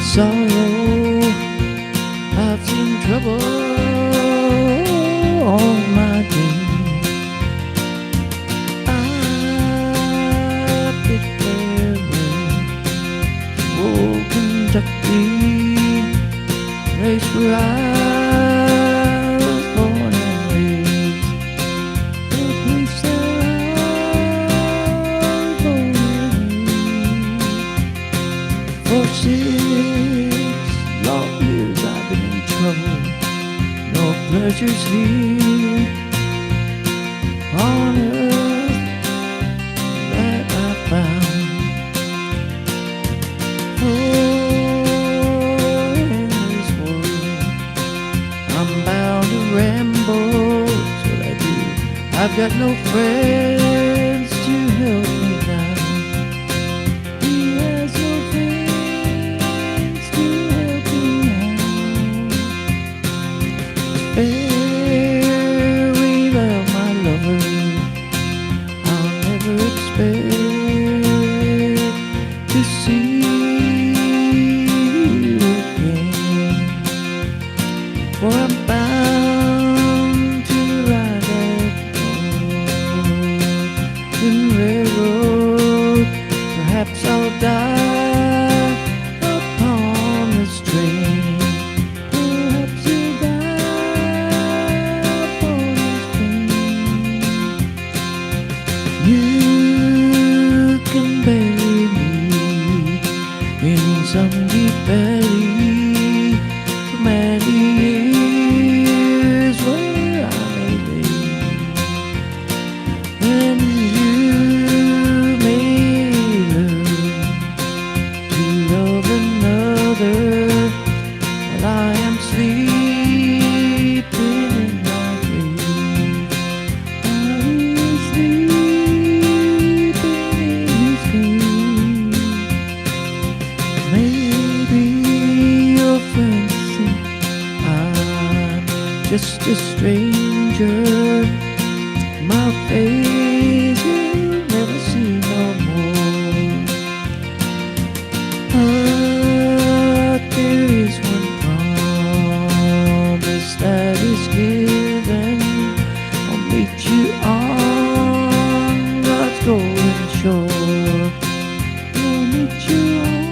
sorrow, I've seen trouble all my days. I've been farewell to old Kentucky, place where I was born and raised, the place that I was born. For 6 long years I've been in trouble, no pleasures here on earth that I found. Oh, in this world I'm bound to ramble, that's what I do. I've got no friends to help me now. He has no friends to help me now. Farewell, my lover, I'll never expect to see you again, for I'm bound to ride that golden railroad. Perhaps I'll die upon this train. Perhaps you'll die upon this train. You can bury me in some deep valley for many years where I may lay, and you may learn to love another while I am sleeping in my grave. I will sleep in his grave. Maybe your friends think I'm just a stranger. My face you'll never see no more. But there is one promise that is given. I'll meet you on God's golden shore. I'll meet you on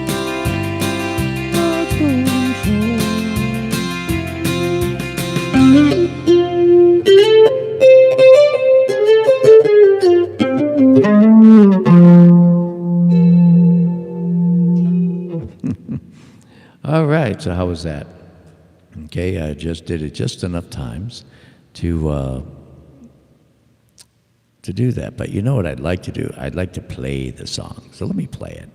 God's golden shore. All right, so how was that? Okay, I just did it just enough times to do that. But you know what I'd like to do? I'd like to play the song. So let me play it.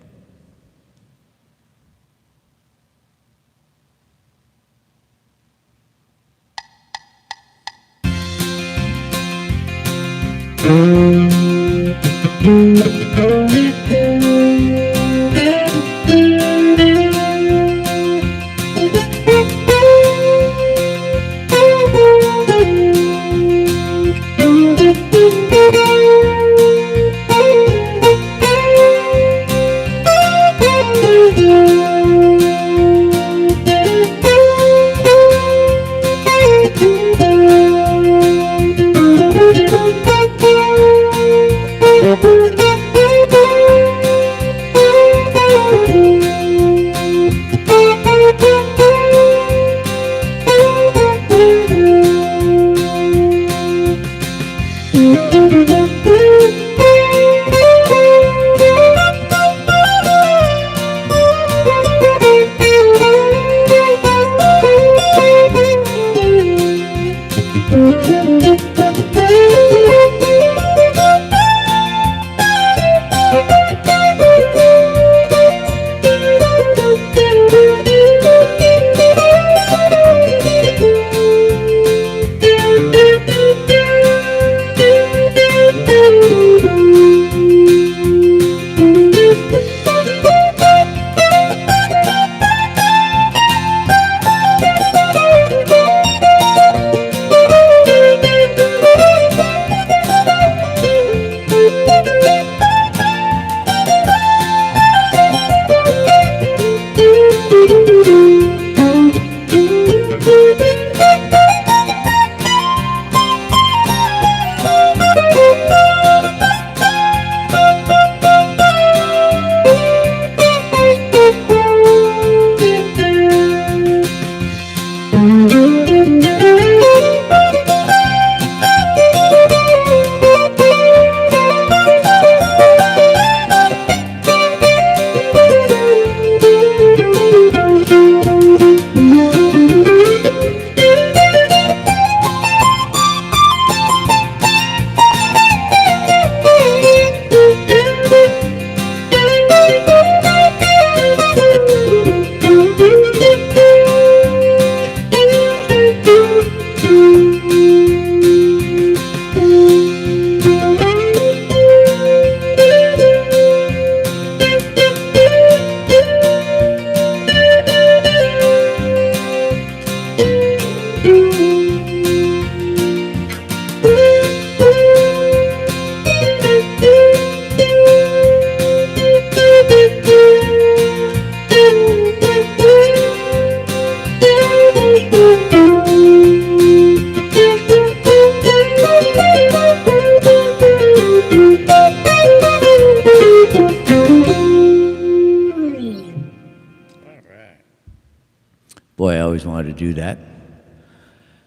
Boy, I always wanted to do that.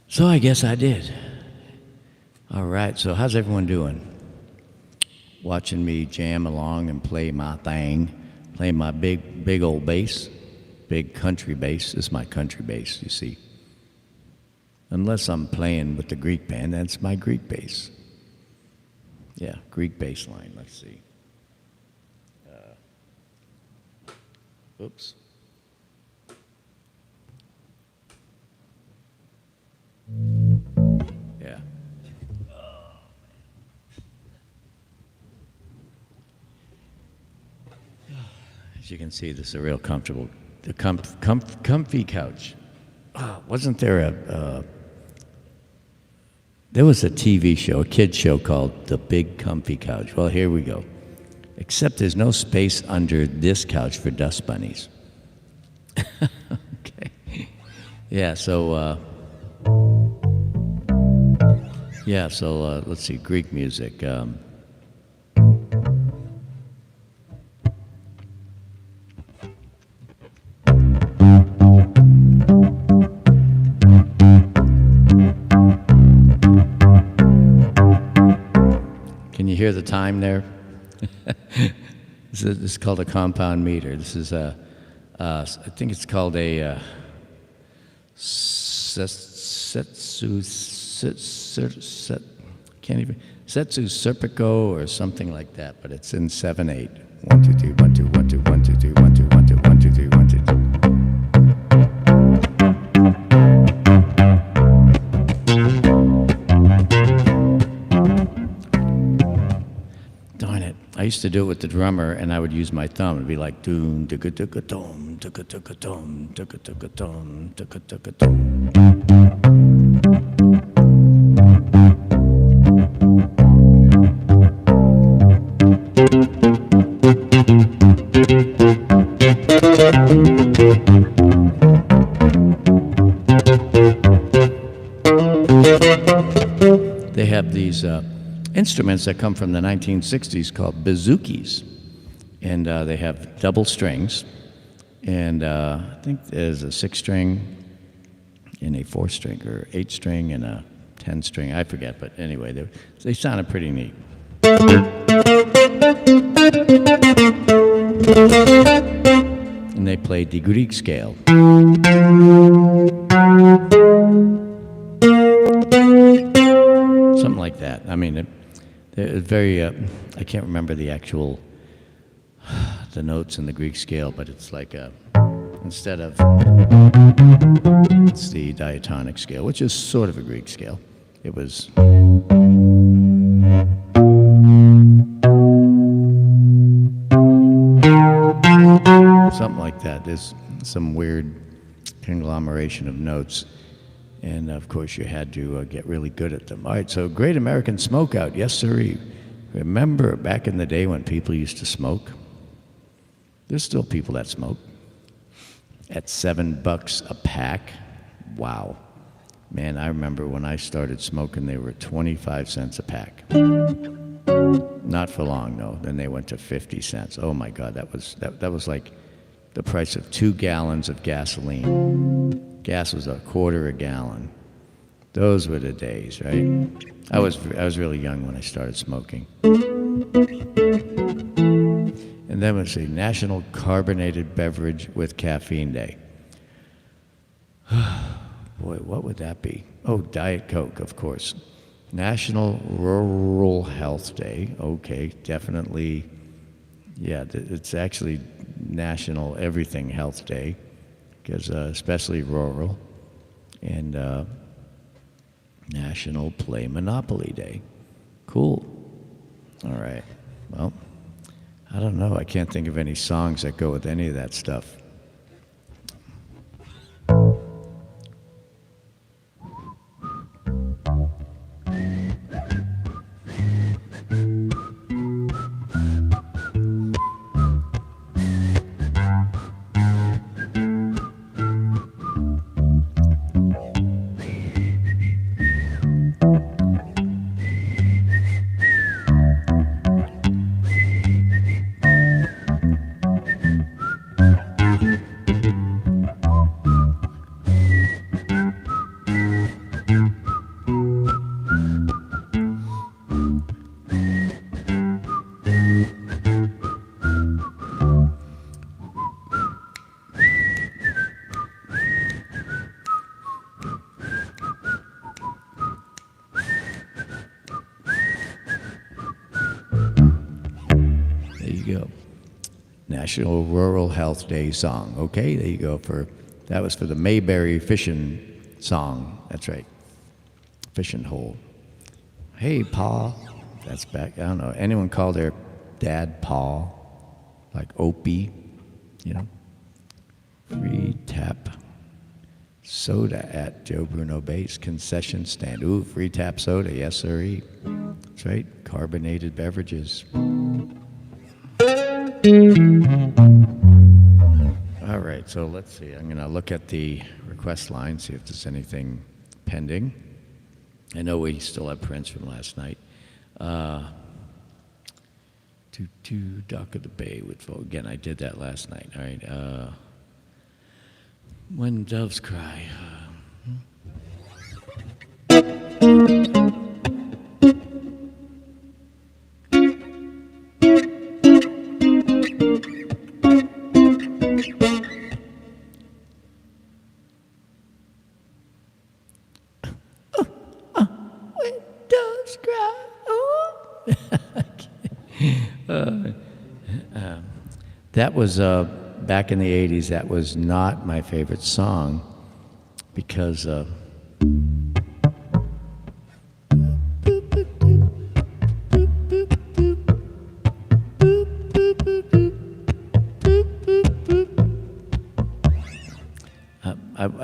So I guess I did. All right, so how's everyone doing? Watching me jam along and play my thing, play my big old bass, big country bass. This is my country bass, you see. Unless I'm playing with the Greek band, that's my Greek bass. Yeah, Greek bass line, let's see. Oops. Yeah. As you can see, this is a real comfortable, comfy couch. Wasn't there there was a TV show, a kid show called The Big Comfy Couch. Well, here we go. Except there's no space under this couch for dust bunnies. Okay. Yeah, so let's see, Greek music. Can you hear the time there? This is called a compound meter. This is I think it's called a setsu serpico or something like that, but it's in 7/8. 1 2 3 1 2 1 2 1 2 3 1 2 1 2 1 2 3 1 2 3. Darn it. I used to do it with the drummer, and I would use my thumb. It'd be like doom, ticka ticka tom, ticka ticka tom, ticka ticka tom, ticka ticka tom. They have these instruments that come from the 1960s called bazookies, and they have double strings, and I think there's a 6-string and a 4-string or 8-string and a 10-string. I forget, but anyway, they sounded pretty neat. And they played the Greek scale. Something like that. I mean, they're very, I can't remember the actual, the notes in the Greek scale, but it's like instead of, it's the diatonic scale, which is sort of a Greek scale. It was, something like that. There's some weird conglomeration of notes. And of course, you had to get really good at them. All right, so Great American Smokeout, yes sirree. Remember back in the day when people used to smoke? There's still people that smoke. At $7 a pack, wow. Man, I remember when I started smoking, they were 25 cents a pack. Not for long, though. Then they went to 50 cents. Oh my God, that was like the price of 2 gallons of gasoline. Gas was $0.25 a gallon. Those were the days, right? I was really young when I started smoking. And then let's see, National Carbonated Beverage with Caffeine Day. Boy, what would that be? Oh, Diet Coke, of course. National Rural Health Day. Okay, definitely. Yeah, it's actually National Everything Health Day, because especially rural. And National Play Monopoly Day. Cool. All right. Well, I don't know. I can't think of any songs that go with any of that stuff. you go. National Rural Health Day song. Okay, there you go. That was for the Mayberry fishing song. That's right. Fishing hole. Hey, Pa. That's back. I don't know. Anyone call their dad Pa? Like Opie, you know? Free tap soda at Joe Bruno Bass concession stand. Ooh, free tap soda. Yes, sirree. That's right. Carbonated beverages. All right, so let's see. I'm going to look at the request line, see if there's anything pending. I know we still have Prince from last night. Dock of the Bay with folk. Again, I did that last night. All right. When Doves Cry. That was back in the 80s. That was not my favorite song because I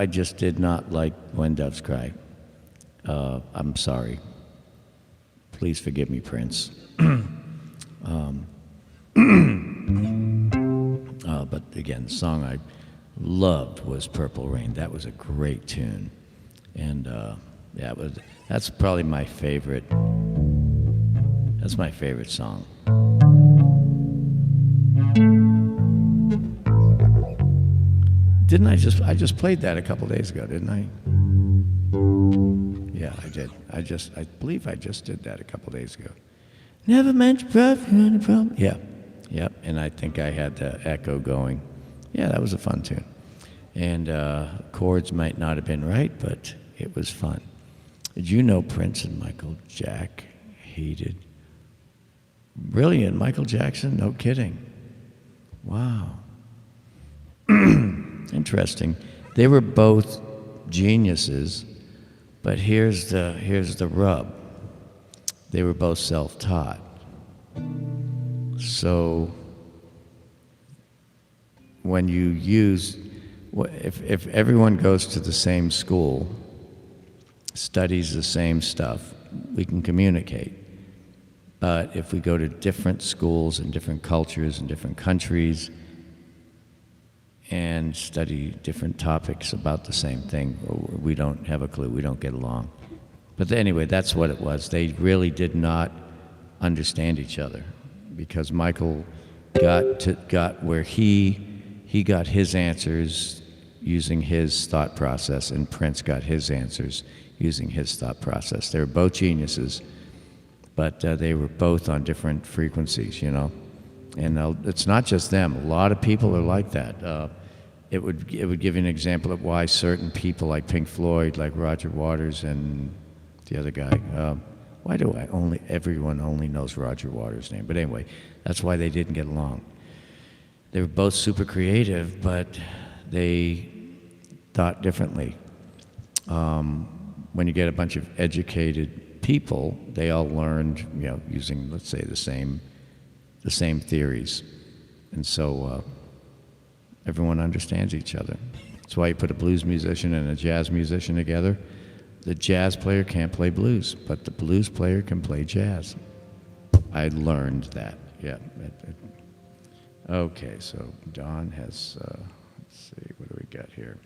just did not like When Doves Cry. I'm sorry. Please forgive me, Prince. But again, the song I loved was Purple Rain. That was a great tune. And that's probably my favorite. That's my favorite song. Didn't I just played that a couple days ago, didn't I? Yeah, I did. I believe I just did that a couple days ago. Never meant to profit any problem. Yeah. Yep, and I think I had the echo going. Yeah, that was a fun tune. And chords might not have been right, but it was fun. Did you know Prince and Michael Jack hated? Really, and Michael Jackson? No kidding. Wow. Interesting. They were both geniuses, but here's the rub. They were both self-taught. So when you use, if everyone goes to the same school, studies the same stuff, we can communicate. But if we go to different schools and different cultures and different countries and study different topics about the same thing, we don't have a clue, we don't get along. But anyway, that's what it was. They really did not understand each other. Because Michael got where he got his answers using his thought process, and Prince got his answers using his thought process. They were both geniuses, but they were both on different frequencies, you know. And it's not just them. A lot of people are like that. It would give you an example of why certain people like Pink Floyd, like Roger Waters and the other guy. Why do everyone only knows Roger Waters' name? But anyway, that's why they didn't get along. They were both super creative, but they thought differently. When you get a bunch of educated people, they all learned, you know, using, let's say, the same theories. And so everyone understands each other. That's why you put a blues musician and a jazz musician together. The jazz player can't play blues, but the blues player can play jazz. I learned that, yeah. Okay, so Don has, let's see, what do we got here?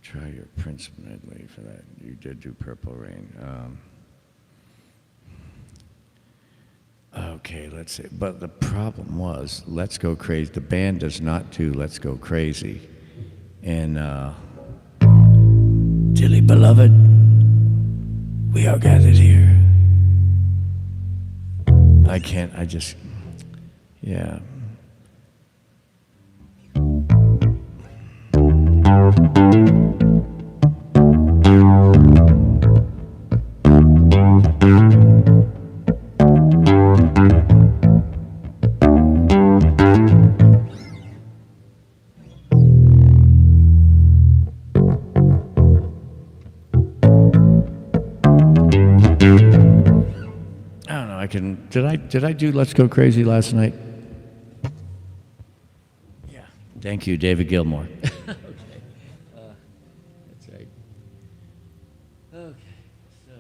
Try your Prince medley for that. You did do Purple Rain. Okay, let's see. But the problem was, Let's Go Crazy. The band does not do Let's Go Crazy. And, dearly beloved, we are gathered here. Yeah. Did I do Let's Go Crazy last night? Yeah. Thank you, David Gilmour. Okay. That's right. Okay. So.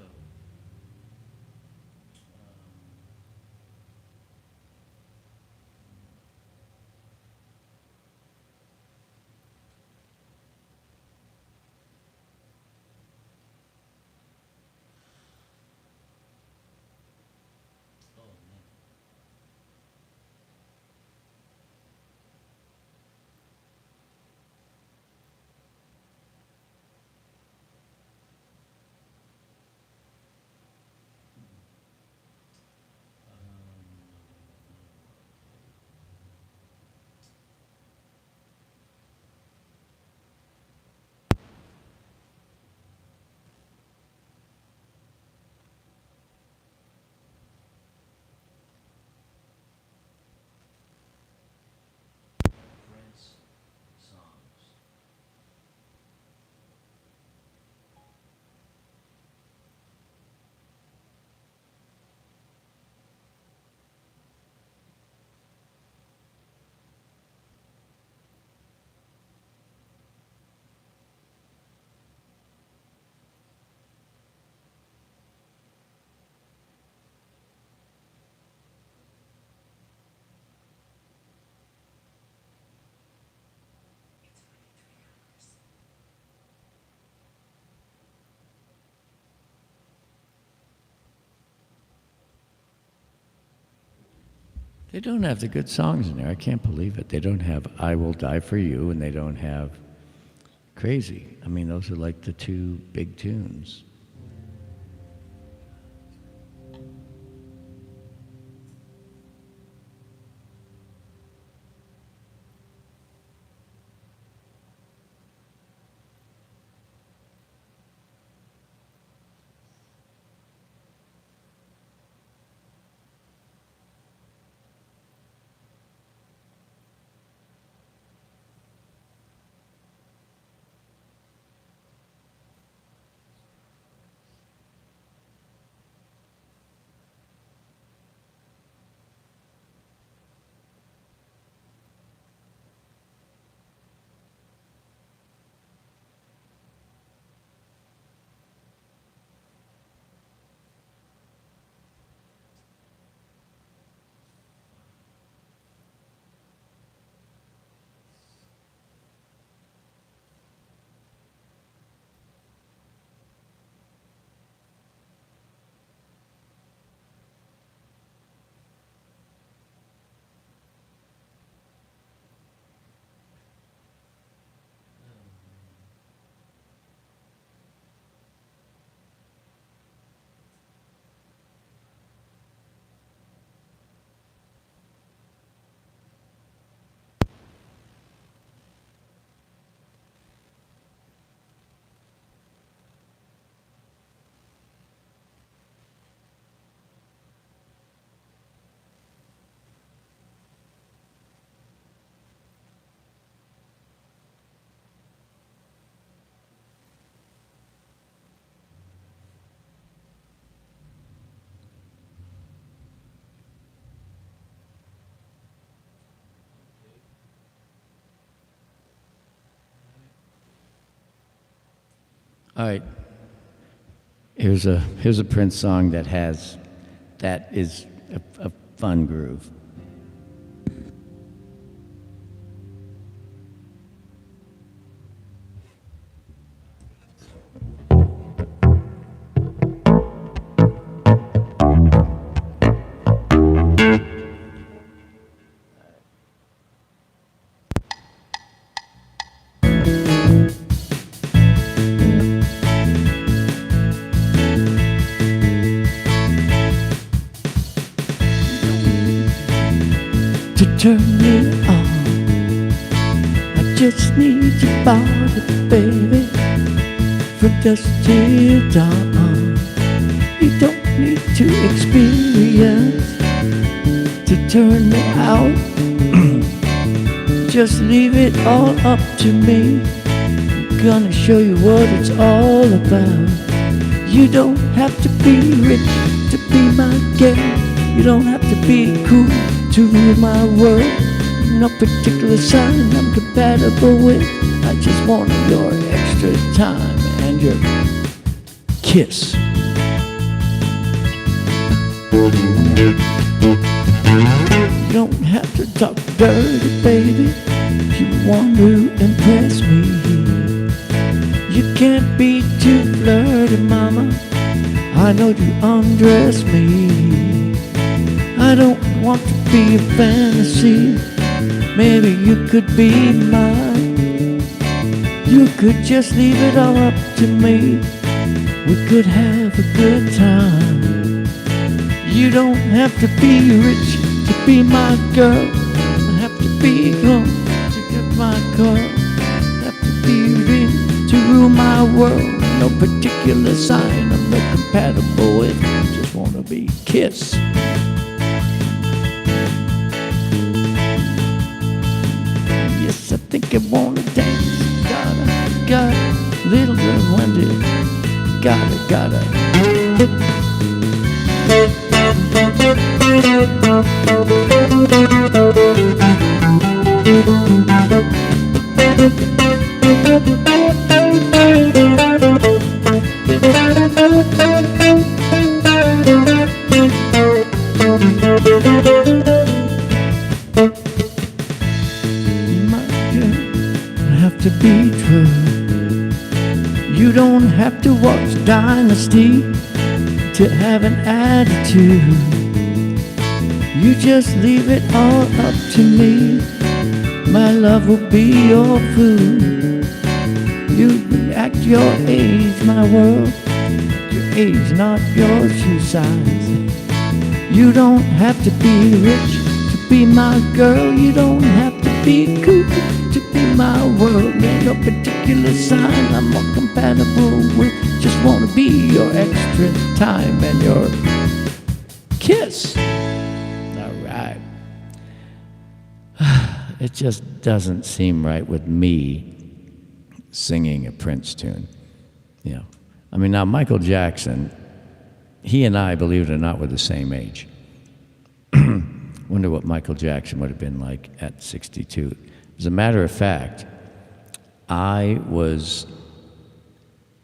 Prince songs. They don't have the good songs in there. I can't believe it. They don't have I Will Die For You, and they don't have Crazy. I mean, those are like the two big tunes. All right. Here's a Prince song that is a fun groove. Turn me on. I just need your body, baby, from dusk till dawn. You don't need to experience to turn me out. Just leave it all up to me. I'm gonna show you what it's all about. You don't have to be rich to be my girl. You don't have to be cool to rule my world. No particular sign I'm compatible with. I just want your extra time and your kiss. You don't have to talk dirty, baby, if you want to impress me. You can't be too flirty, mama. I know you undress me. I don't want to be a fantasy. Maybe you could be mine. You could just leave it all up to me. We could have a good time. You don't have to be rich to be my girl. You have to be home to get my car. You have to be rich to rule my world. No particular sign I'm not compatible with. Just wanna be kissed. Yes, I think I wanna dance. Gotta, little girl Wendy. Gotta. To be true, you don't have to watch Dynasty to have an attitude. You just leave it all up to me. My love will be your food. You act your age, my world. Your age, not your shoe size. You don't have to be rich to be my girl. You don't have to be cool to be my world. Ain't no particular sign I'm more compatible with. Just wanna be your extra time and your kiss. All right. It just doesn't seem right with me singing a Prince tune. You know, I mean, now Michael Jackson, he and I, believe it or not, were the same age. Wonder what Michael Jackson would have been like at 62. As a matter of fact, I was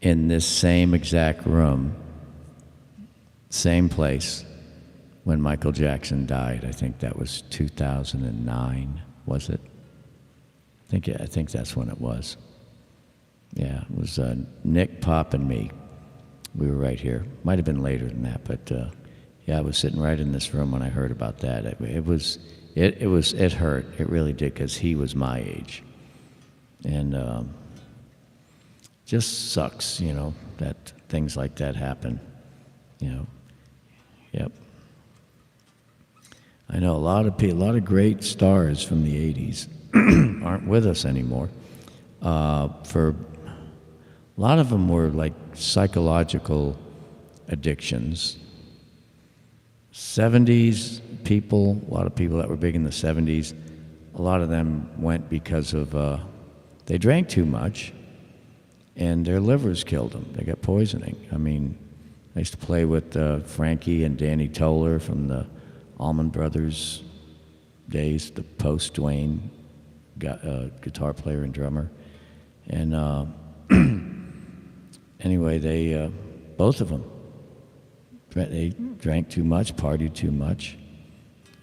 in this same exact room, same place, when Michael Jackson died. I think that was 2009, was it? I think that's when it was. Yeah, it was Nick, Pop, and me. We were right here. Might have been later than that, but yeah, I was sitting right in this room when I heard about that. It hurt. It really did, because he was my age, and just sucks, you know, that things like that happen. You know. Yep. I know a lot of great stars from the '80s aren't with us anymore. For a lot of them were like psychological addictions. '70s people, a lot of people that were big in the '70s, a lot of them went because of they drank too much, and their livers killed them. They got poisoning. I mean, I used to play with Frankie and Danny Toller from the Allman Brothers days, the post-Dwayne guitar player and drummer. And anyway, they, both of them, they drank too much, partied too much.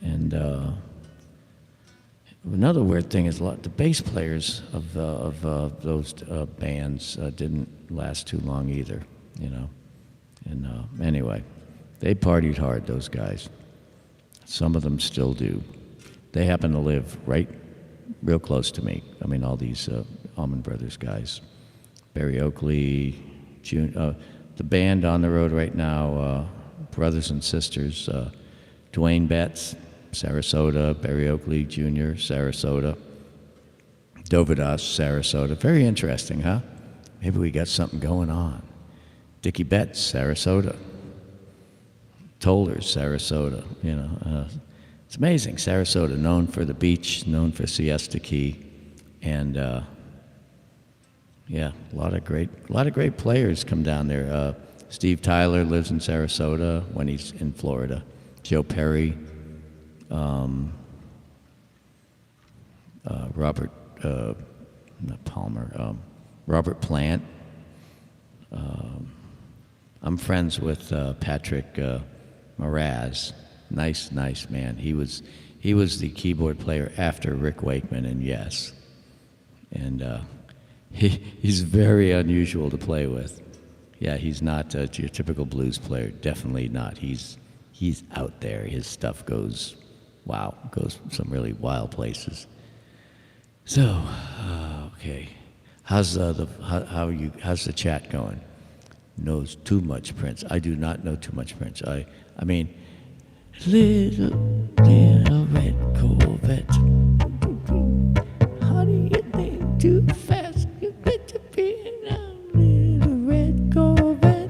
And another weird thing is the bass players of those bands didn't last too long either, you know. And anyway, they partied hard, those guys. Some of them still do. They happen to live real close to me. I mean, all these Allman Brothers guys. Barry Oakley, the band on the road right now, brothers and sisters, Dwayne Betts, Sarasota, Barry Oakley Jr., Sarasota, Dovydas, Sarasota. Very interesting, huh? Maybe we got something going on. Dickie Betts, Sarasota. Tollers, Sarasota, you know. It's amazing. Sarasota, known for the beach, known for Siesta Key, and yeah, a lot of great players come down there. Steve Tyler lives in Sarasota when he's in Florida. Joe Perry, Robert, not Palmer, Robert Plant. I'm friends with Patrick Moraz. Nice man. He was the keyboard player after Rick Wakeman in Yes, and he's very unusual to play with. Yeah, he's not your typical blues player. Definitely not. He's out there. His stuff goes some really wild places. So, okay, how's the chat going? Knows too much Prince. I do not know too much Prince. I mean, little red Corvette. How do you think too fast? You better be in a little red Corvette.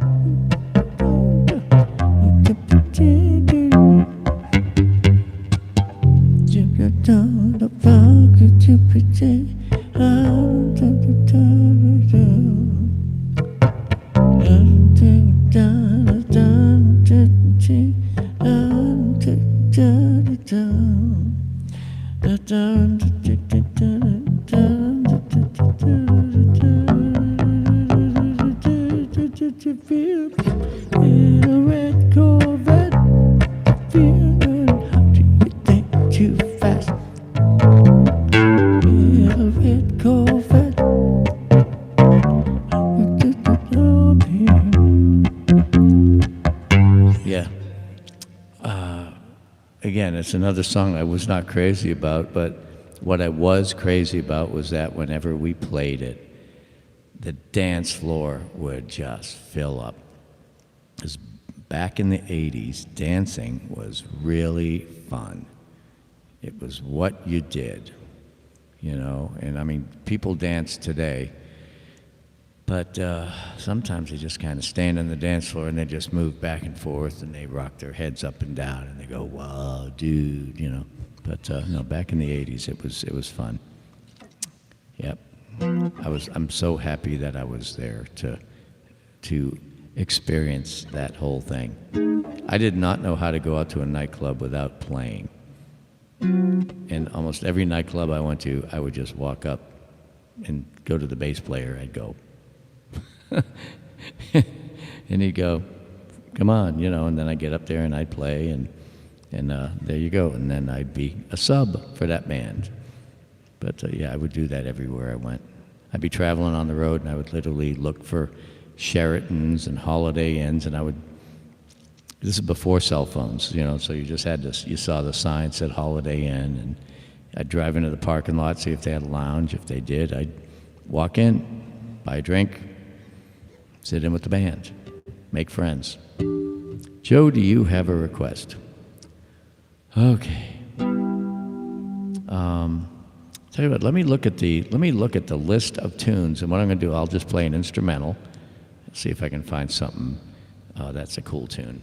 Again, it's another song I was not crazy about, but what I was crazy about was that whenever we played it, the dance floor would just fill up. Because back in the 80s, dancing was really fun. It was what you did, and I mean, people dance today, but sometimes they just kind of stand on the dance floor and they just move back and forth and they rock their heads up and down and they go, "Wow, dude," But no, back in the '80s, it was fun. Yep, I'm so happy that I was there to experience that whole thing. I did not know how to go out to a nightclub without playing. And almost every nightclub I went to, I would just walk up and go to the bass player. I'd go. And he'd go, "Come on," and then I'd get up there and I'd play, and there you go. And then I'd be a sub for that band. But yeah, I would do that everywhere I went. I'd be traveling on the road, and I would literally look for Sheratons and Holiday Inns, and this is before cell phones, so you just you saw the sign said Holiday Inn, and I'd drive into the parking lot, see if they had a lounge. If they did, I'd walk in, buy a drink, sit in with the band, make friends. Joe, do you have a request? Okay. Tell you what, let me look at the list of tunes, and what I'm going to do, I'll just play an instrumental, see if I can find something that's a cool tune.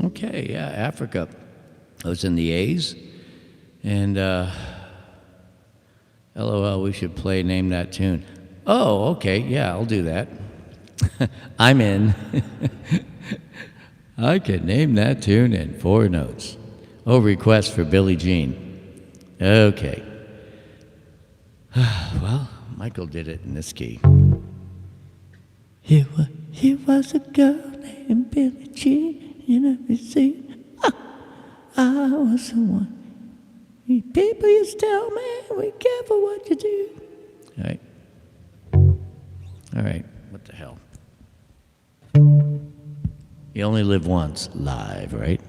Okay, yeah, Africa. I was in the A's, and LOL, we should play Name That Tune. Oh, okay, yeah, I'll do that. I'm in. I can name that tune in 4 notes. Oh, request for Billie Jean. Okay. Well, Michael did it in this key. Here was a girl named Billie Jean, you know, you see. I was the one. People used to tell me, be careful what you do. All right. All right, what the hell? You only live once, live, right?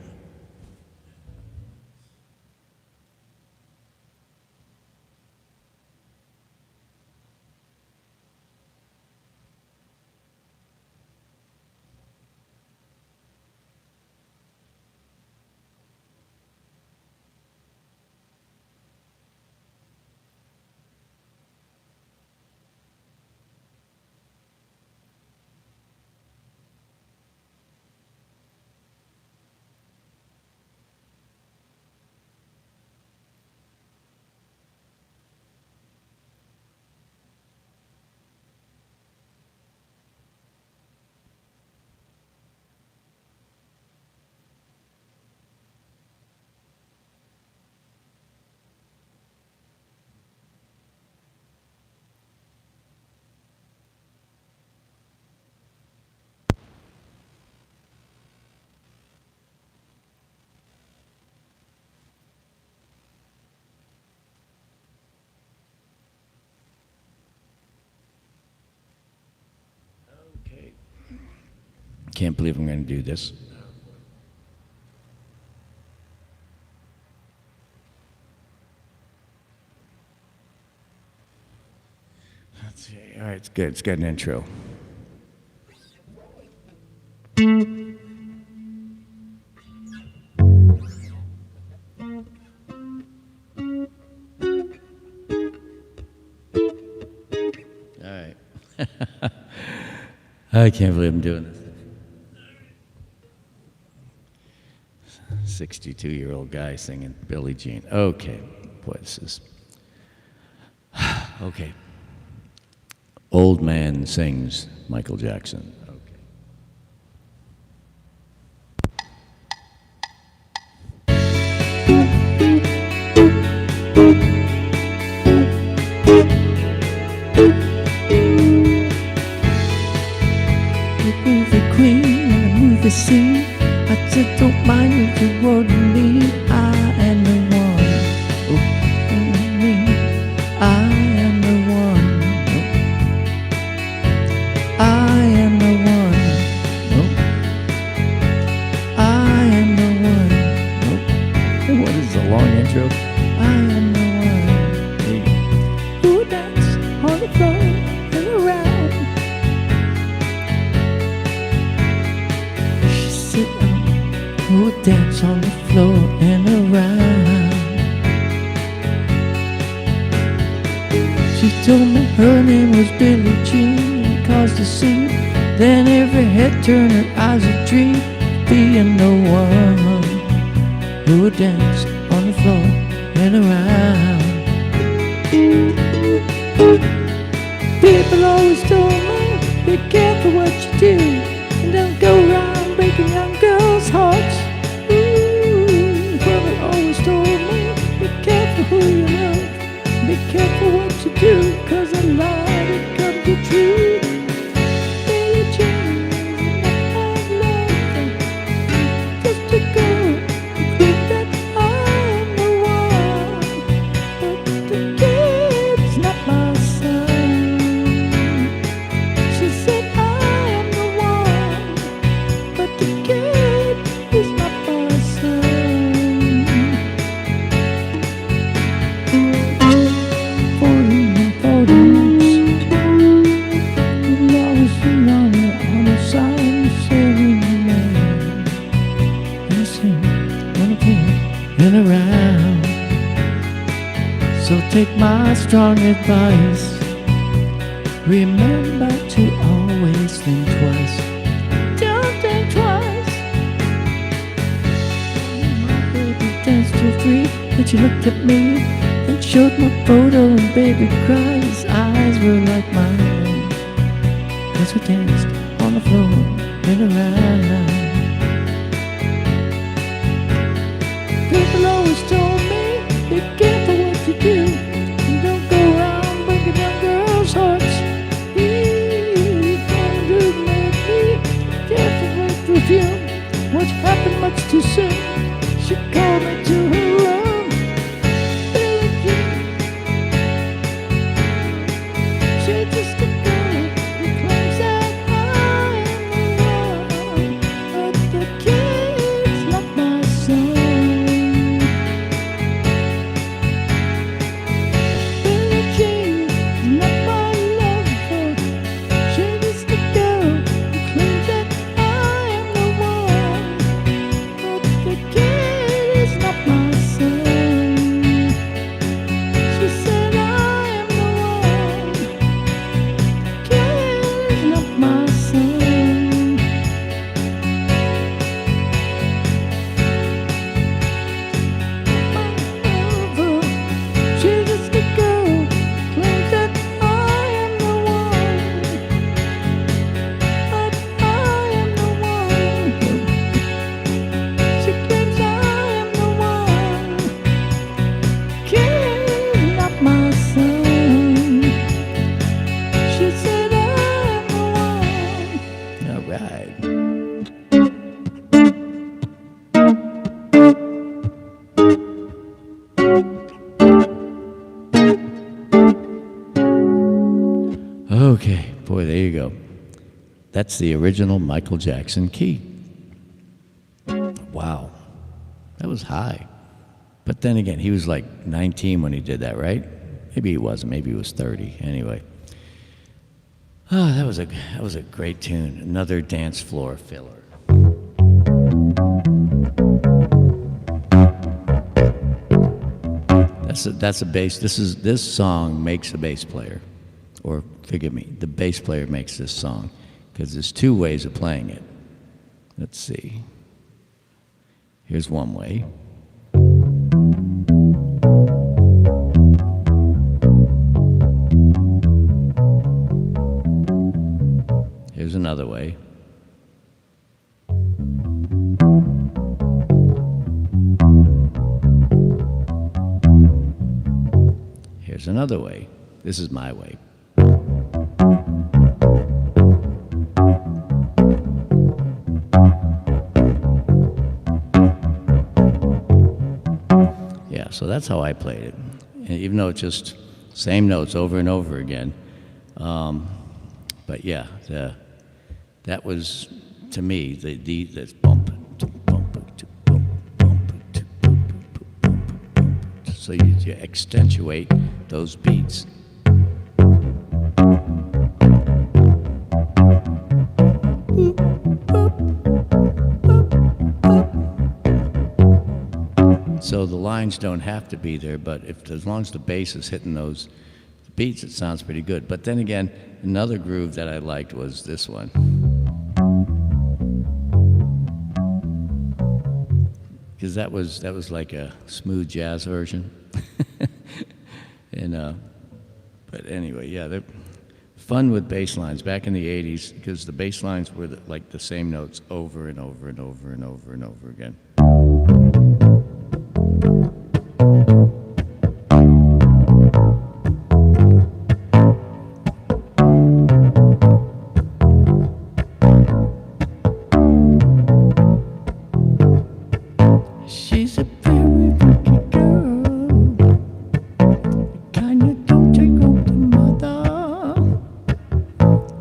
Can't believe I'm going to do this. Let's see. All right, it's good. It's got an intro. All right. I can't believe I'm doing this. 62-year-old guy singing Billie Jean. Okay, boy, this is... Okay. Old man sings Michael Jackson. The queen in the movie scene. I just don't mind if you wouldn't leave. I am the one. Oh, me. I am the one. Oh. I am the one. Oh. I am the one. And what is the long intro? I am the one. Who dance on the floor and around. She sit who dance on the floor and around. She told me her name was Billie Jean and caused a scene. Then every head turned, her eyes a dream. being the one who would dance on the floor and around. People always told me, be careful what you do, and don't go around breaking young girls' hearts. Brother always told me, be careful who you love, be careful what you do, 'cause a lie becomes the truth. Billie Jean is not my lover, just a girl who think that I am the one, but the kid's not my son. She said I am the one, but the kid is not my son. 40 months, and I was young on the side, serving the man, and sing on the pin and around. So take my strong advice, remember to always think twice. Don't think twice. My baby danced for free, and she looked at me and showed my photo, and baby cried. His eyes were like mine as we danced on the floor and around. People always told me, be careful what you do, and don't go around breaking young girls' hearts. Careful with perfume, what's happened much too soon. She called me to her room. Billie Jean, she's just a girl who claims that I am the one, but the kid's not my son. Billie Jean is not my lover, she's just a girl who claims that I am the one, but the kid is not my son. She said I am the one, kid is not my son. My lover, she's just a girl who claims that I am the one, but I am the one. She claims I am the one, kid, not my son. She said I am the one. All right. Okay, boy, there you go. That's the original Michael Jackson key. Wow, that was high. But then again, he was like 19 when he did that, right? Maybe he wasn't. Maybe he was 30. Anyway, that was a great tune. Another dance floor filler. That's a bass. This song makes a bass player, or forgive me, the bass player makes this song, because there's two ways of playing it. Let's see. Here's one way. Here's another way. Here's another way. This is my way. Yeah, so that's how I played it. And even though it's just same notes over and over again. But yeah, that was, to me, the bump, so you accentuate those beats. So the lines don't have to be there, but as long as the bass is hitting those beats, it sounds pretty good. But then again, another groove that I liked was this one. because that was like a smooth jazz version. And but anyway, yeah, they're fun with bass lines back in the '80s because the bass lines were like the same notes over and over and over and over and over again. She's a very lucky girl, the kind you don't take home to mother.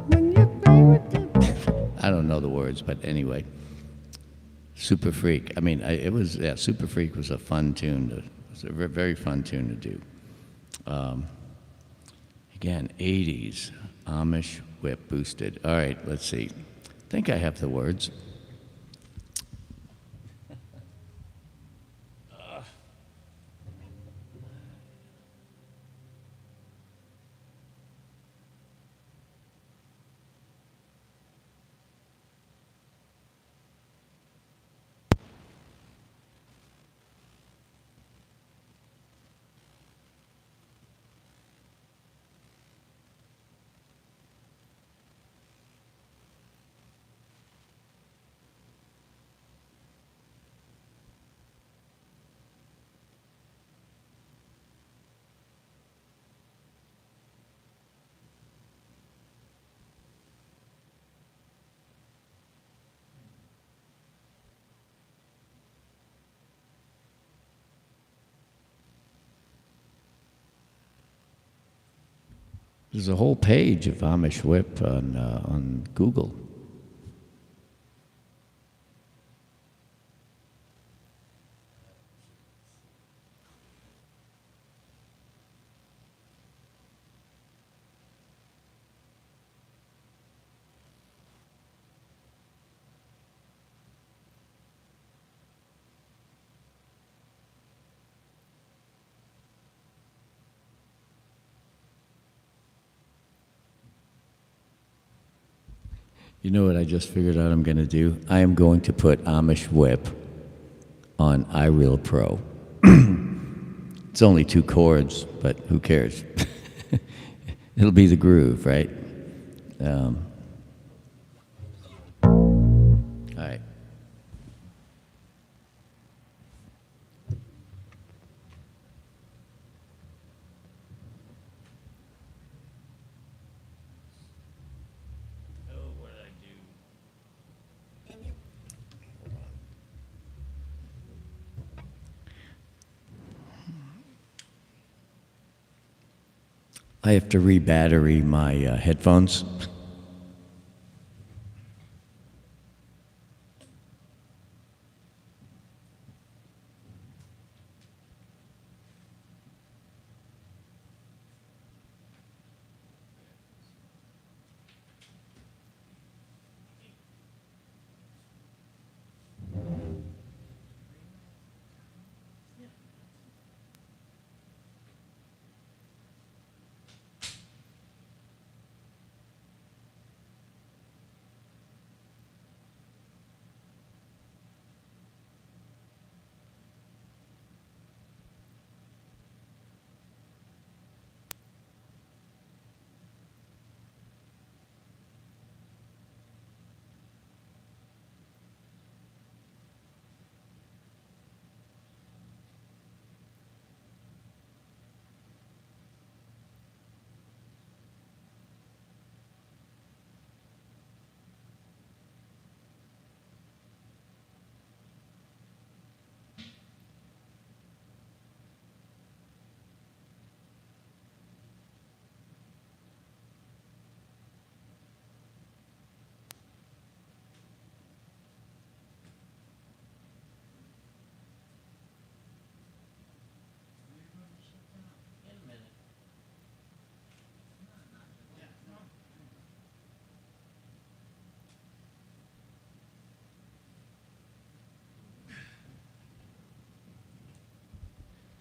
When you play with the I don't know the words, but anyway, Super Freak. I mean, Super Freak was a fun tune. It was a very fun tune to do. Again, '80s Amish whip boosted. All right, let's see. I think I have the words. There's a whole page of Amish whip on Google. You know what I just figured out I'm going to do? I am going to put Amish whip on iReal Pro. It's only 2 chords, but who cares? It'll be the groove, right? All right. I have to re-battery my headphones.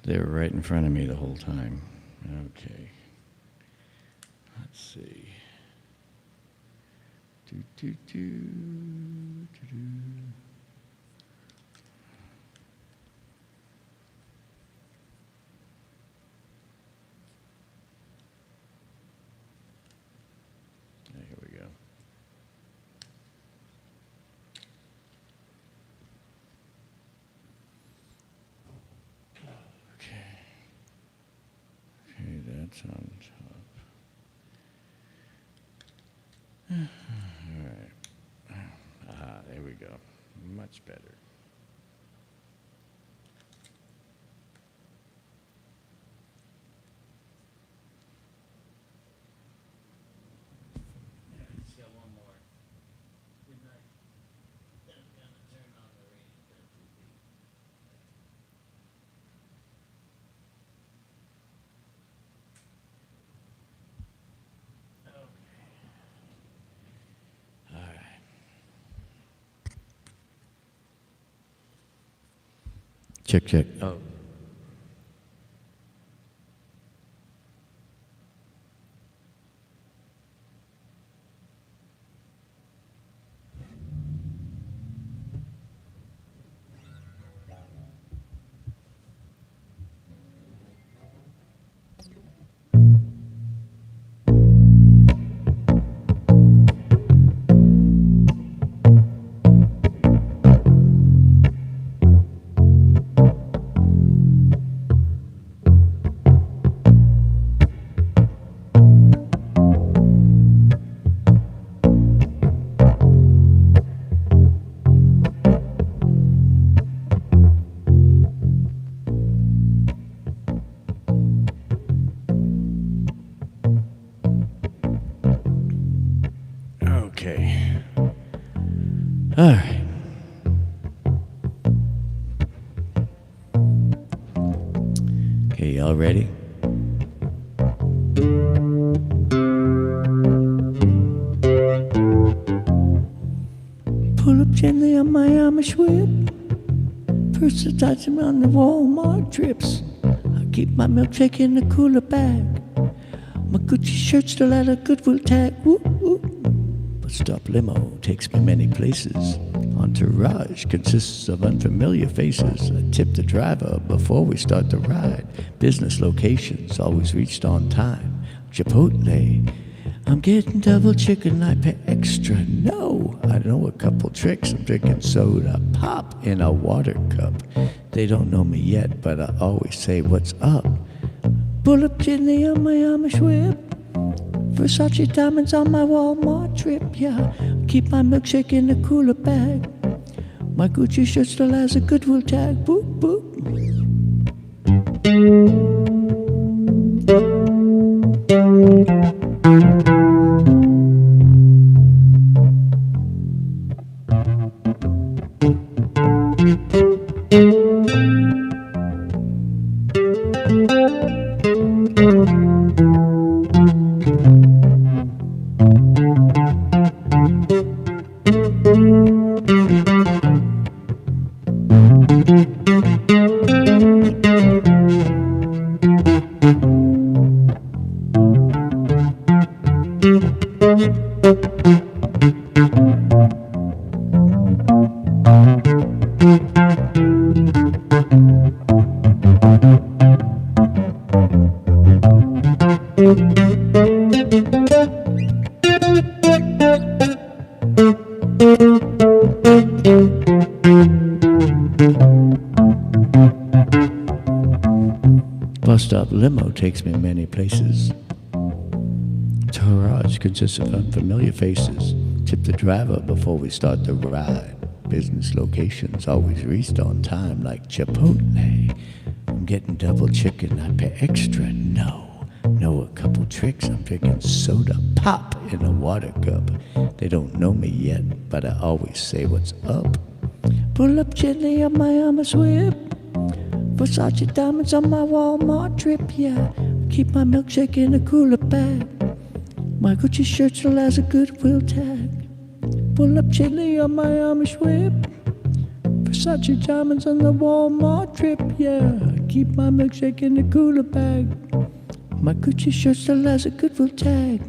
They were right in front of me the whole time. Okay. Let's see. Do, do, do, do, do. It's on top. All right. There we go. Much better. Just got one more. Good night. Then I'm gonna turn on the radio. Okay. All right. Check, check. Oh. Okay. All right. Okay, y'all ready? Pull up gently on my Amish whip. First I touch him on the Walmart trips. I keep my milkshake in the cooler bag. My Gucci shirt still had a Goodwill tag. Whoop, whoop. Stop limo takes me many places. Entourage consists of unfamiliar faces. I tip the driver before we start the ride. Business locations always reached on time. Chipotle, I'm getting double chicken, I pay extra. No, I know a couple tricks. I'm drinking soda pop in a water cup. They don't know me yet, but I always say what's up. Pull up gently on my Amish whip. Versace diamonds on my Walmart trip, yeah. Keep my milkshake in a cooler bag. My Gucci shirt still has a Goodwill tag. Boop, boop. Bus stop limo takes me many places. Entourage consists of unfamiliar faces. Tip the driver before we start the ride. Business locations always reached on time like Chipotle. I'm getting double chicken, I pay extra. No, know a couple tricks. I'm drinking soda pop in a water cup. They don't know me yet, but I always say what's up. Pull up gently on my Amish whip. Versace diamonds on my Walmart trip, yeah. Keep my milkshake in a cooler bag. My Gucci shirt still has a Goodwill tag. Pull up gently on my Amish whip. Versace diamonds on the Walmart trip, yeah. Keep my milkshake in a cooler bag. My Gucci shirt still has a Goodwill tag.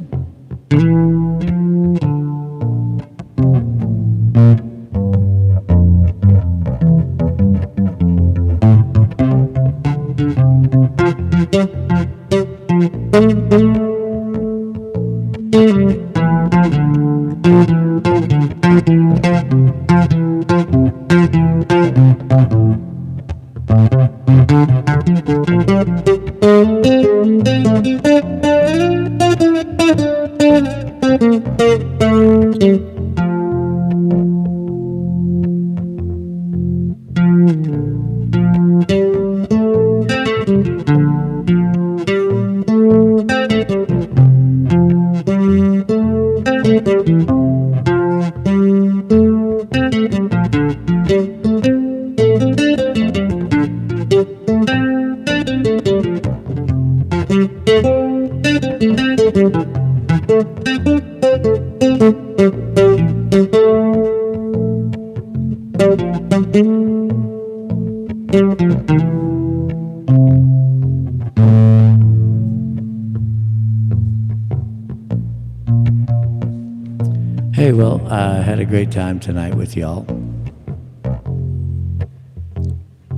Hey, well, I had a great time tonight with y'all.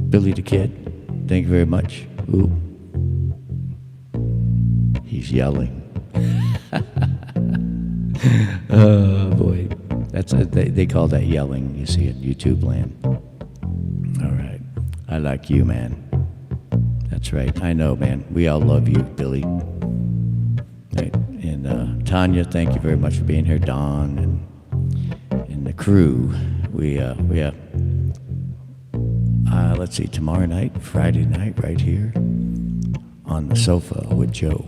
Billy the Kid, thank you very much. Ooh. He's yelling. Oh, boy. They call that yelling, you see, at YouTube land. All right. I like you, man. That's right. I know, man. We all love you, Billy. Right. And Tanya, thank you very much for being here. Don and the crew. Let's see, tomorrow night, Friday night, right here on the sofa with Joe.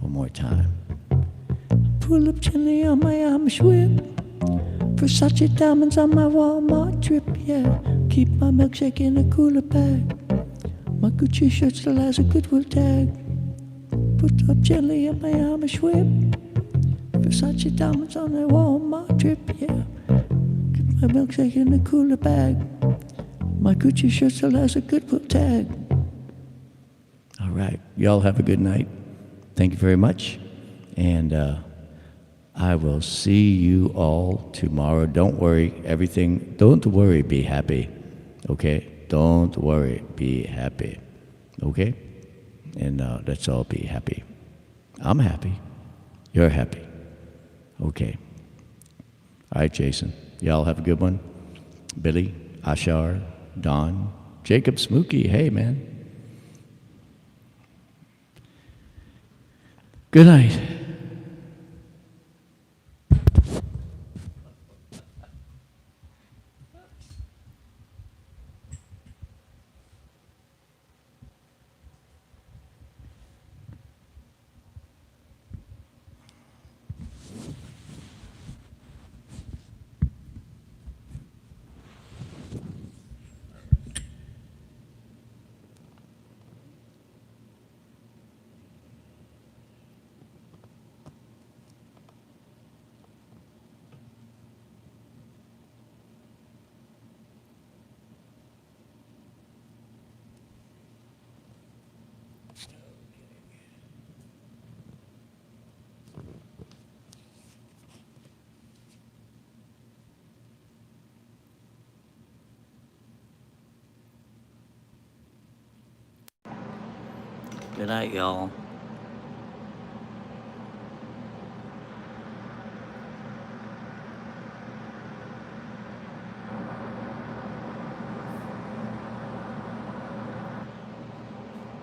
One more time. Pull up gently on my Amish whip. Versace diamonds on my Walmart trip, yeah. Keep my milkshake in a cooler bag. My Gucci shirt still has a Goodwill tag. Put up gently on my Amish whip. Versace diamonds on a Walmart trip, yeah. Keep my milkshake in a cooler bag. My Gucci shirt still has a Goodwill tag. All right. Y'all have a good night. Thank you very much. And I will see you all tomorrow. Don't worry. Don't worry. Be happy. Okay? Don't worry. Be happy. Okay? And let's all be happy. I'm happy. You're happy. Okay. All right, Jason. Y'all have a good one. Billy, Ashar, Don, Jacob Smokey. Hey, man. Good night. Good night, y'all.